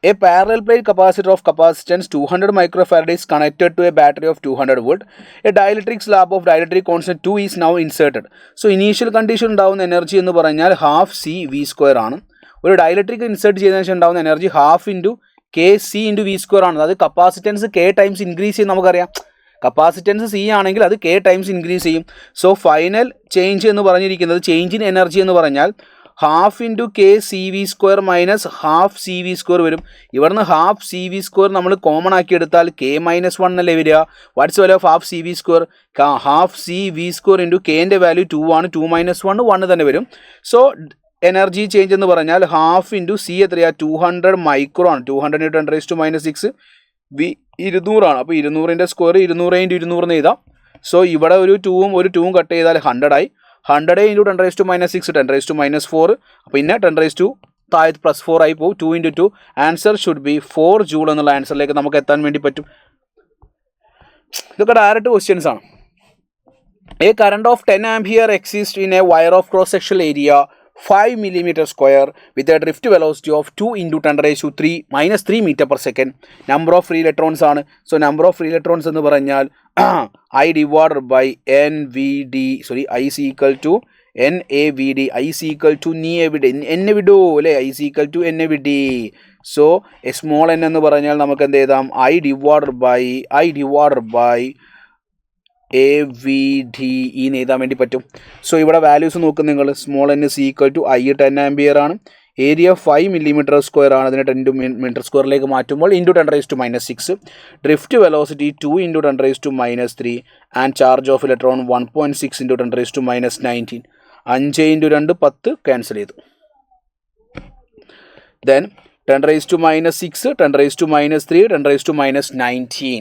A parallel plate capacitor of capacitance 200 microfarad is connected to a battery of 200 volt. A dielectric slab of dielectric constant 2 is now inserted. So initial condition ഉണ്ടാവുന്ന എനർജി എന്ന് പറഞ്ഞാൽ ½ CV² ആണ്. ഒരു ഡയലക്ട്രിക് ഇൻസേർട്ട് ചെയ്തതിനു ശേഷം ഉണ്ടാവുന്ന എനർജി ½ kC × V² ആണ്. അതായത് കപ്പാസിറ്റൻസ് k ടൈംസ് ഇൻക്രീസ് ചെയ്യും. നമുക്കറിയാം കപ്പാസിറ്റൻസ് C ആണെങ്കിൽ അത് k ടൈംസ് ഇൻക്രീസ് ചെയ്യും. സോ ഫൈനൽ ചേഞ്ച് എന്ന് പറഞ്ഞിരിക്കുന്നത് ചേഞ്ച് ഇൻ എനർജി എന്ന് പറഞ്ഞാൽ ½ kCV² മൈനസ് ½ CV² വരും. ഇവിടുന്ന് ½ CV² നമ്മൾ കോമൺ ആക്കി എടുത്താൽ k-1 അല്ലേ വരിക. What's value of ½ CV²? ½ CV² × kൻ്റെ വാല്യൂ 2 ആണ്. 2 - 1 1 തന്നെ വരും. സോ എനർജി ചേഞ്ച് എന്ന് പറഞ്ഞാൽ ½ × C എത്രയാണ്, 200 മൈക്രോ ആണ്. 200 × 10⁻6 V 200 ആണ്. അപ്പോൾ 200ൻ്റെ സ്ക്വയർ 200 × 200 എന്ന് എഴുതാം. സോ ഇവിടെ ഒരു 2ഉം കട്ട് ചെയ്താൽ 100 ആയി. 100 × 10⁻6 10⁻4. പിന്നെ 10 താഴത്ത് +4 ആയി പോകും. 2 × 2 ആൻസർ ഷുഡ് ബി 4 ജൂൾ എന്നുള്ള ആൻസറിലേക്ക് നമുക്ക് എത്താൻ വേണ്ടി പറ്റും. ഇതൊക്കെ ഡയറക്റ്റ് ക്വസ്റ്റ്യൻസ് ആണ്. A current of 10 ampere exist in A wire of cross sectional area 5 mm² with a drift velocity of 2 × 10⁻3 m/s. Number of free electrons ആണ്. So number of free electrons എന്ന് പറഞ്ഞാൽ I divided by NVD I is equal to NAVD. I is equal to NAVD അല്ലേ. I is equal to NAVD. So small n എന്ന് പറഞ്ഞാൽ നമുക്ക് എന്ത് ചെയ്താം, I ഡിവൈഡഡ് ബൈ AVD എന്ന് എഴുതാൻ വേണ്ടി പറ്റും. സോ ഇവിടെ വാല്യൂസ് നോക്കും നിങ്ങൾ. Small n is equal to I 10 ampere ആണ്. ഏരിയ 5 mm² ആണ്. അതിനെ 10 m²ലേക്ക് മാറ്റുമ്പോൾ × 10⁻6. Drift velocity 2 × 10⁻3 and charge of electron 1.6 × 10⁻19. 5 × 2 10 cancel ചെയ്തു. ദെൻ 10⁻6 10⁻3 10⁻19.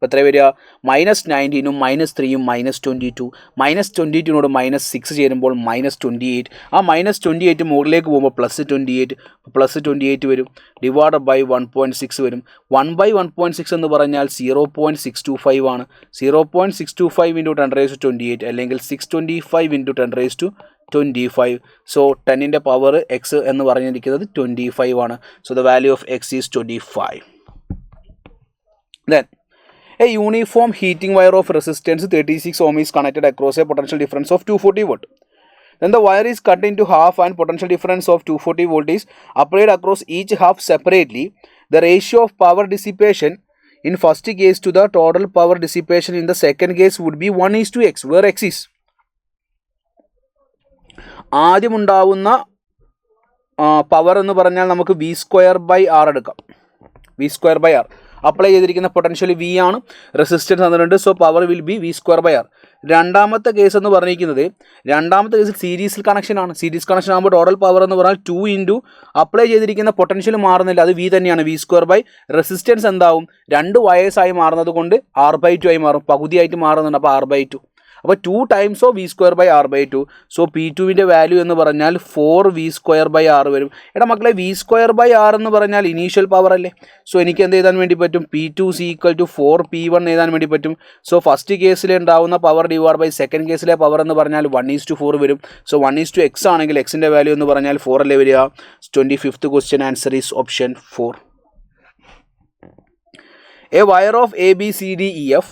അപ്പോൾ എത്ര വരിക -19 -3 -22 -22നോട് -6 ചേരുമ്പോൾ -28 ആ -28 മുകളിലേക്ക് പോകുമ്പോൾ +28 വരും ഡിവൈഡഡ് ബൈ 1.6 വരും 1/1.6 എന്ന് പറഞ്ഞാൽ 0.625 ആണ് 0.625 × 10⁻28 അല്ലെങ്കിൽ 625 × 10⁻25 സോ 10ൻ്റെ പവർ എക്സ് എന്ന് പറഞ്ഞിരിക്കുന്നത് 25 ആണ് so the value of X is 25 then a uniform heating wire of resistance 36 ohm is connected across a potential difference of 240 volt. Then the wire is cut into half and potential difference of 240 volt is applied across each half separately. The ratio of power dissipation in first case to the total power dissipation in the second case would be 1:x, where x is ആദ്യമുണ്ടാവുന്ന പവർ എന്ന് പറഞ്ഞാൽ നമുക്ക് v²/r എടുക്കാം. v²/r അപ്ലൈ ചെയ്തിരിക്കുന്ന പൊട്ടൻഷ്യൽ വി ആണ്, റെസിസ്റ്റൻസ് തന്നിട്ടുണ്ട്, so power will be v²/r. രണ്ടാമത്തെ കേസ് എന്ന് പറഞ്ഞിരിക്കുന്നത് രണ്ടാമത്തെ കേസിൽ സീരീസിൽ കണക്ഷൻ ആണ്. സീരീസ് കണക്ഷൻ ആകുമ്പോൾ ടോട്ടൽ പവർ എന്ന് പറഞ്ഞാൽ 2 അപ്ലൈ ചെയ്തിരിക്കുന്ന പൊട്ടൻഷ്യൽ മാറുന്നില്ല, അത് വി തന്നെയാണ്, v². റെസിസ്റ്റൻസ് എന്താവും 2 വയേഴ്സായി മാറുന്നത് കൊണ്ട് r/2 ആയി മാറും, പകുതിയായിട്ട് മാറുന്നുണ്ട്, അപ്പോൾ r/2. അപ്പോൾ 2 ടൈംസ് ഓഫ് v²/r/2. സോ P2വിൻ്റെ വാല്യൂ എന്ന് പറഞ്ഞാൽ 4v²/r വരും. എടാ മക്കളെ v²/r എന്ന് പറഞ്ഞാൽ ഇനീഷ്യൽ പവർ അല്ലേ, സോ എനിക്ക് എന്ത് എഴുതാൻ വേണ്ടി പറ്റും, P2 = 4p1 എഴുതാൻ വേണ്ടി പറ്റും. സോ ഫസ്റ്റ് കേസിൽ ഉണ്ടാവുന്ന പവർ ഡിവൈഡ് ബൈ സെക്കൻഡ് കേസിലെ പവർ എന്ന് പറഞ്ഞാൽ 1:4 വരും. സോ 1:x ആണെങ്കിൽ എക്സിൻ്റെ വാല്യൂ എന്ന് പറഞ്ഞാൽ 4 അല്ലേ വരിക. 25th question answer is option 4. A wire of ABCDEF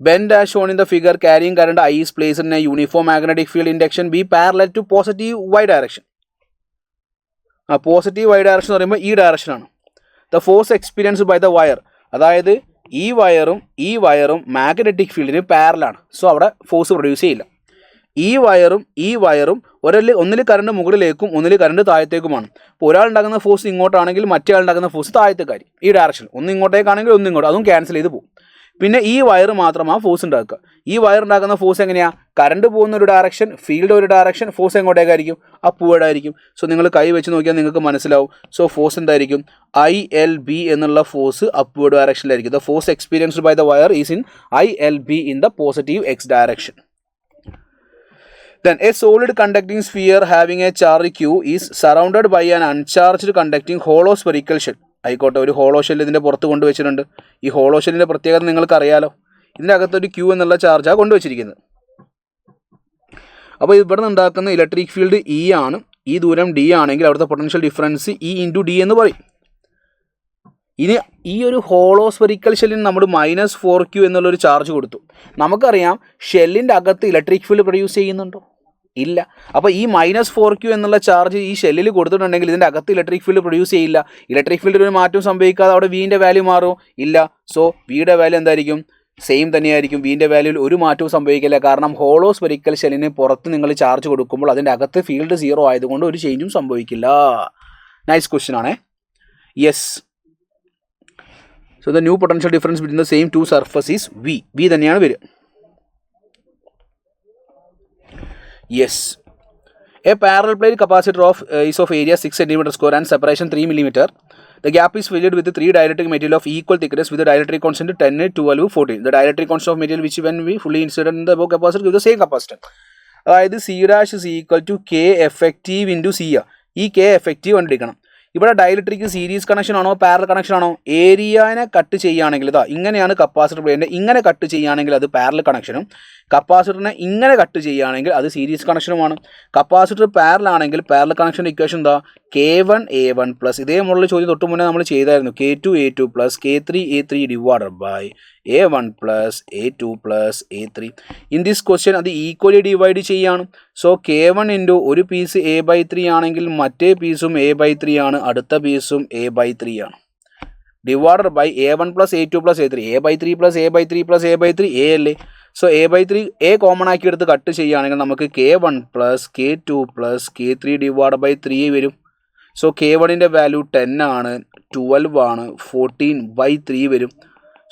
bend as shown in the figure carrying current I is placed in a uniform magnetic field induction B parallel to positive y direction. Positive y direction എന്ന് പറയുമ്പോൾ ഈ ഡയറക്ഷൻ ആണ്. The force experienced by the wire, അതായത് ഈ വയറും മാഗ്നറ്റിക് ഫീൽഡിന് പാരലാണ്, സോ അവിടെ ഫോഴ്സ് പ്രൊഡ്യൂസ് ചെയ്യില്ല. ഈ വയറും ഒന്നിൽ കറണ്ട് മുകളിലേക്കും ഒന്നിൽ കറണ്ട് താഴത്തേക്കുമാണ്. അപ്പോൾ ഒരാൾ ഉണ്ടാക്കുന്ന ഫോഴ്സ് ഇങ്ങോട്ടാണെങ്കിൽ മറ്റേ ആൾ ഉണ്ടാക്കുന്ന ഫോഴ്സ് താഴത്തേക്കാരി, ഈ ഡയറക്ഷൻ ഒന്ന് ഇങ്ങോട്ടേക്കാണെങ്കിൽ ഒന്ന് ഇങ്ങോട്ട്, അതും ക്യാൻസൽ ചെയ്ത് പോകും. പിന്നെ ഈ വയർ മാത്രമാണ് ഫോഴ്സ് ഉണ്ടാക്കുക. ഈ വയർ ഉണ്ടാക്കുന്ന ഫോഴ്സ് എങ്ങനെയാണ്, കറണ്ട് പോകുന്ന ഒരു ഡയറക്ഷൻ, ഫീൽഡ് ഒരു ഡയറക്ഷൻ, ഫോഴ്സ് എങ്ങോട്ടേക്കായിരിക്കും, അപ്വേർഡ് ആയിരിക്കും. സോ നിങ്ങൾ കൈ വെച്ച് നോക്കിയാൽ നിങ്ങൾക്ക് മനസ്സിലാവും. സോ ഫോഴ്സ് എന്തായിരിക്കും, ILB എന്നുള്ള ഫോഴ്സ് അപ്വേർഡ് ഡയറക്ഷനിലായിരിക്കും. The force experienced by the wire is in ILB in the positive x direction. Then a solid conducting sphere having a charge q is surrounded by an uncharged conducting hollow spherical shell. ആയിക്കോട്ടെ, ഒരു ഹോളോ ഷെൽ ഇതിൻ്റെ പുറത്ത് കൊണ്ടുവച്ചിട്ടുണ്ട്. ഈ ഹോളോ ഷെല്ലിൻ്റെ പ്രത്യേകത നിങ്ങൾക്ക് അറിയാലോ, ഇതിൻ്റെ അകത്തൊരു ക്യൂ എന്നുള്ള ചാർജാണ് കൊണ്ടുവച്ചിരിക്കുന്നത്. അപ്പോൾ ഇവിടെ നിന്ന് ഉണ്ടാക്കുന്ന ഇലക്ട്രിക് ഫീൽഡ് E ആണ്, ഈ ദൂരം D ആണെങ്കിൽ അവിടുത്തെ പൊട്ടൻഷ്യൽ ഡിഫറൻസ് E × D എന്ന് പറയും. ഇനി ഈ ഒരു ഹോളോ സ്ഫെറിക്കൽ ഷെല്ലിന് നമ്മൾ -4q എന്നുള്ളൊരു ചാർജ് കൊടുത്തു. നമുക്കറിയാം ഷെല്ലിൻ്റെ അകത്ത് ഇലക്ട്രിക് ഫീൽഡ് പ്രൊഡ്യൂസ് ചെയ്യുന്നുണ്ടോ, ഇല്ല. അപ്പോൾ ഈ -4q എന്നുള്ള ചാർജ് ഈ ഷെല്ലിൽ കൊടുത്തിട്ടുണ്ടെങ്കിൽ ഇതിൻ്റെ അകത്ത് ഇലക്ട്രിക് ഫീൽഡ് പ്രൊഡ്യൂസ് ചെയ്യില്ല. ഇലക്ട്രിക് ഫീൽഡിൽ ഒരു മാറ്റം സംഭവിക്കാതെ അവിടെ വിൻ്റെ വാല്യൂ മാറുമോ, ഇല്ല. സോ വിയുടെ വാല്യൂ എന്തായിരിക്കും, സെയിം തന്നെയായിരിക്കും. വിൻ്റെ വാല്യൂവിൽ ഒരു മാറ്റവും സംഭവിക്കില്ല, കാരണം ഹോളോ സ്ഫെറിക്കൽ ഷെല്ലിന് പുറത്ത് നിങ്ങൾ ചാർജ് കൊടുക്കുമ്പോൾ അതിൻ്റെ അകത്ത് ഫീൽഡ് 0 ആയതുകൊണ്ട് ഒരു ചേഞ്ചും സംഭവിക്കില്ല. നൈസ് ക്വസ്റ്റ്യൻ ആണേ. Yes, so the new potential difference between the same 2 surface is V തന്നെയാണ് വരിക. Yes, a parallel plate capacitor is of area 6 cm² and separation 3 mm. The gap is filled with 3 dielectric material of equal thickness with the dielectric constant 10, 12, 14. The dielectric constant of material which when we fully inserted in the above capacitor gives the same capacitance. അതായത് C' = K effective × C. ഈ K effective കണ്ടുപിടിക്കണം. ഇവിടെ ഡയലക്ട്രിക് സീരീസ് കണക്ഷൻ ആണോ പാരലൽ കണക്ഷൻ ആണോ, ഏരിയനെ കട്ട് ചെയ്യുകയാണെങ്കിൽ ഇതാ ഇങ്ങനെയാണ് കപ്പാസിറ്റർ പ്ലേറ്റിൻ്റെ, ഇങ്ങനെ കട്ട് ചെയ്യുകയാണെങ്കിൽ അത് പാരലൽ കണക്ഷനും, കപ്പാസിറ്ററിനെ ഇങ്ങനെ കട്ട് ചെയ്യുകയാണെങ്കിൽ അത് സീരീസ് കണക്ഷനുമാണ്. കപ്പാസിറ്റർ പാരലൽ ആണെങ്കിൽ പാരലൽ കണക്ഷൻ ഇക്വേഷൻ എന്താ, K1A1 പ്ലസ് ഇതേ മുകളിൽ ചോദ്യം തൊട്ട് മുന്നേ നമ്മൾ ചെയ്തായിരുന്നു, K2A2 plus K3A3 divided by A1 plus A2 plus A3. In this question അത് ഈക്വലി ഡിവൈഡ് ചെയ്യാണ്. സോ K1 × ഒരു പീസ് A/3 ആണെങ്കിൽ മറ്റേ പീസും A/3 ആണ്, അടുത്ത പീസും A/3 ആണ്, divided by A1 plus A2 plus A3. A/3 plus A/3 plus A/3 A അല്ലേ. സോ A/3 A കോമൺ ആക്കി എടുത്ത് കട്ട് ചെയ്യുകയാണെങ്കിൽ നമുക്ക് K1 plus K2 plus K3 divide by 3 വരും. സോ K1ൻ്റെ വാല്യൂ 10 ആണ്, 12 ആണ്, 14/3 വരും.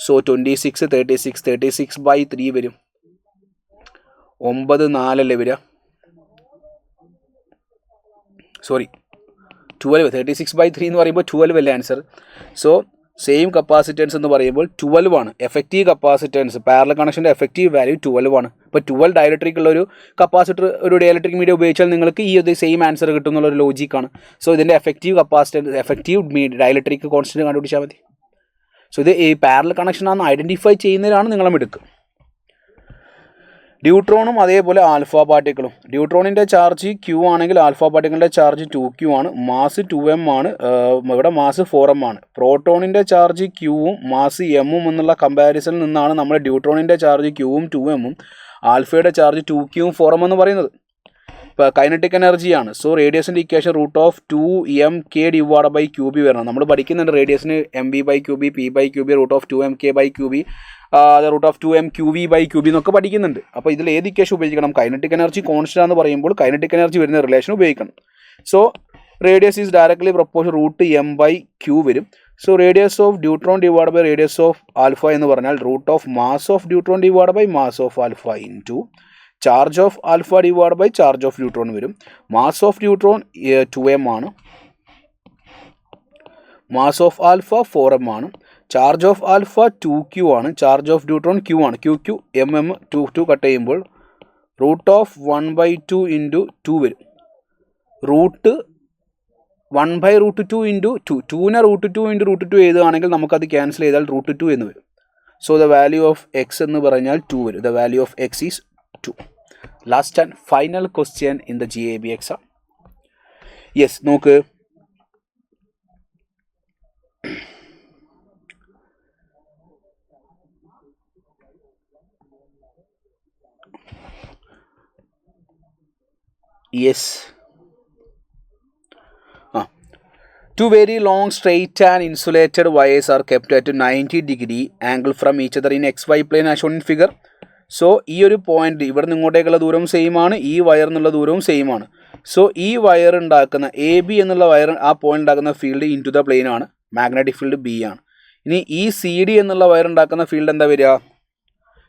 സോ 26, 36/3 വരും. 9, 4 അല്ലേ വരിക, സോറി 12, 36/3 എന്ന് പറയുമ്പോൾ 12 അല്ലേ ആൻസർ. സോ സെയിം കപ്പാസിറ്റൻസ് എന്ന് പറയുമ്പോൾ 12 ആണ്. എഫക്റ്റീവ് കപ്പാസിറ്റൻസ് പാരലൽ കണക്ഷൻ്റെ എഫക്റ്റീവ് വാല്യൂ 12 ആണ്. ഇപ്പോൾ 12 ഡയലക്ട്രിക് ഉള്ള ഒരു കപ്പാസിറ്റർ ഒരു ഡയലക്ട്രിക് മീഡിയ ഉപയോഗിച്ചാൽ നിങ്ങൾക്ക് ഈ ഒരു സെയിം ആൻസർ കിട്ടും എന്നുള്ളൊരു ലോജിക്കാണ്. സോ ഇതിൻ്റെ effective capacitance effective dielectric constant കണ്ടുപിടിച്ചാൽ മതി. സോ ഇത് ഈ പാരലൽ കണക്ഷനാണെന്ന് ഐഡൻറ്റിഫൈ ചെയ്യുന്നതിനാണ് നിങ്ങളെ മിടുക്ക്. ഡ്യൂട്രോണും അതേപോലെ ആൽഫ പാർട്ടിക്കിളും. ഡ്യൂട്രോണിൻ്റെ ചാർജ് Q ആണെങ്കിൽ ആൽഫ പാർട്ടിക്കിളിൻ്റെ ചാർജ് 2Q ആണ്. മാസ് 2m ആണ്. ഇവിടെ മാസ് 4m ആണ്. പ്രോട്ടോണിൻ്റെ ചാർജ് Qവും മാസ് m എന്നുള്ള കമ്പാരിസണിൽ നിന്നാണ് നമ്മൾ ഡ്യൂട്രോണിൻ്റെ ചാർജ് Qവും 2m ആൽഫയുടെ ചാർജ് 2Qവും 4m എന്ന് പറയുന്നത്. ഇപ്പോൾ കൈനറ്റിക് എനർജിയാണ്. സോ റേഡിയസിൻ്റെ equation √2mk divide by QB വരണം. നമ്മൾ പഠിക്കുന്നുണ്ട് റേഡിയസിന് mb/QB p/QB √2mk/QB √2mQV/QB എന്നൊക്കെ പഠിക്കുന്നുണ്ട്. അപ്പോൾ ഇതിൽ ഏത് ഇക്വേഷൻ ഉപയോഗിക്കണം? കൈനറ്റിക് എനർജി കോൺസ്റ്റന്റ് എന്ന് പറയുമ്പോൾ കൈനറ്റിക് എനർജി വരുന്ന റിലേഷൻ ഉപയോഗിക്കണം. So radius is directly proportion √m/Q വരും. So radius of deuteron divide by radius of alpha എന്ന് പറഞ്ഞാൽ √mass of deuteron divide by mass of alpha into charge of alpha divide by charge of deuteron വരും. മാസ് ഓഫ് ഡ്യൂട്രോൺ 2m ആണ്. മാസ് ഓഫ് ആൽഫ 4m ആണ്. ചാർജ് ഓഫ് ആൽഫ 2Q ആണ്. ചാർജ് ഓഫ് ഡ്യൂട്രോൺ Q ആണ്. QQ mm 2 കട്ട് ചെയ്യുമ്പോൾ √1/2 ഇൻറ്റു 2 വരും. √1/√2 ഇൻറ്റു 2. 2നെ √2 ഇൻറ്റു √2 എഴുതുകയാണെങ്കിൽ നമുക്കത് ക്യാൻസൽ ചെയ്താൽ √2 എന്ന് വരും. So the value of X എന്ന് പറഞ്ഞാൽ 2 വരും. The value of X is 2. Last and final question in the GAB exam. Yes, നോക്ക്. Yes, two very long straight and insulated wires are kept at 90° angle from each other in XY plane as shown in figure. So ഈ ഒരു പോയിന്റ് ഇവിടെ നിന്ന് ഇങ്ങോട്ടേക്കുള്ള ദൂരം സെയിം ആണ്, ഈ വയർ എന്നുള്ള ദൂരവും സെയിം ആണ്. സോ ഈ വയർ ഉണ്ടാക്കുന്ന AB എന്നുള്ള വയർ ആ പോയിന്റ് ഉണ്ടാക്കുന്ന field into the plane ആണ്. മാഗ്നറ്റിക് ഫീൽഡ് B ആണ്. ഇനി ഈ CD എന്നുള്ള വയർ ഉണ്ടാക്കുന്ന ഫീൽഡ് എന്താ വരിക?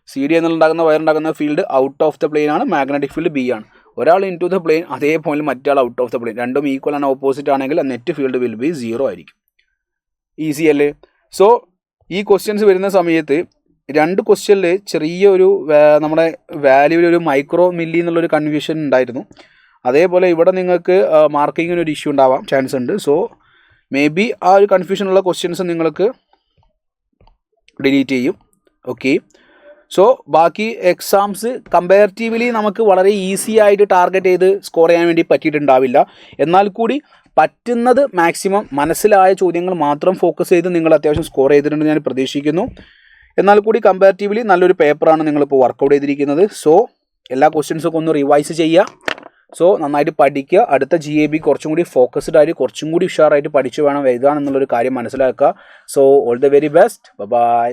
CD എന്നുള്ള വയർ ഉണ്ടാക്കുന്ന field out of the plane ആണ്. മാഗ്നറ്റിക് ഫീൽഡ് B ആണ്. ഒരാൾ ഇൻ ടു ദ പ്ലെയിൻ, അതേപോലെ മറ്റാൾ ഔട്ട് ഓഫ് ദ പ്ലെയിൻ. രണ്ടും ഈക്വൽ ആണ്, ഓപ്പോസിറ്റ് ആണെങ്കിൽ നെറ്റ് ഫീൽഡ് വിൽ ബി 0 ആയിരിക്കും. ഈസി അല്ലേ? സോ ഈ ക്വസ്റ്റ്യൻസ് വരുന്ന സമയത്ത് രണ്ട് ക്വസ്റ്റ്യനിൽ ചെറിയൊരു നമ്മുടെ വാല്യൂവിൽ ഒരു മൈക്രോ മില്ലി എന്നുള്ളൊരു കൺഫ്യൂഷൻ ഉണ്ടായിരുന്നു. അതേപോലെ ഇവിടെ നിങ്ങൾക്ക് മാർക്കിങ്ങിന് ഒരു ഇഷ്യൂ ഉണ്ടാവാൻ ചാൻസ് ഉണ്ട്. സോ മേ ബി ആ ഒരു കൺഫ്യൂഷനുള്ള ക്വസ്റ്റ്യൻസ് നിങ്ങൾക്ക് ഡിലീറ്റ് ചെയ്യും. ഓക്കെ, സോ ബാക്കി എക്സാംസ് കമ്പാരിറ്റീവ്ലി നമുക്ക് വളരെ ഈസി ആയിട്ട് ടാർഗറ്റ് ചെയ്ത് സ്കോർ ചെയ്യാൻ വേണ്ടി പറ്റിയിട്ടുണ്ടാവില്ല. എന്നാൽ കൂടി പറ്റുന്നത് മാക്സിമം മനസ്സിലായ ചോദ്യങ്ങൾ മാത്രം ഫോക്കസ് ചെയ്ത് നിങ്ങൾ അത്യാവശ്യം സ്കോർ ചെയ്തിട്ടുണ്ട് ഞാൻ പ്രതീക്ഷിക്കുന്നു. എന്നാൽ കൂടി കമ്പാരിറ്റീവ്ലി നല്ലൊരു പേപ്പറാണ് നിങ്ങളിപ്പോൾ വർക്കൗട്ട് ചെയ്തിരിക്കുന്നത്. സോ എല്ലാ ക്വസ്റ്റ്യൻസൊക്കെ ഒന്ന് റിവൈസ് ചെയ്യുക. സോ നന്നായിട്ട് പഠിക്കുക. അടുത്ത GAB കുറച്ചും കൂടി ഫോക്കസ്ഡ് ആയിട്ട് കുറച്ചും കൂടി ഉഷാറായിട്ട് പഠിച്ചു വേണം എഴുതാൻ എന്നുള്ളൊരു കാര്യം മനസ്സിലാക്കുക. So all the very best. By.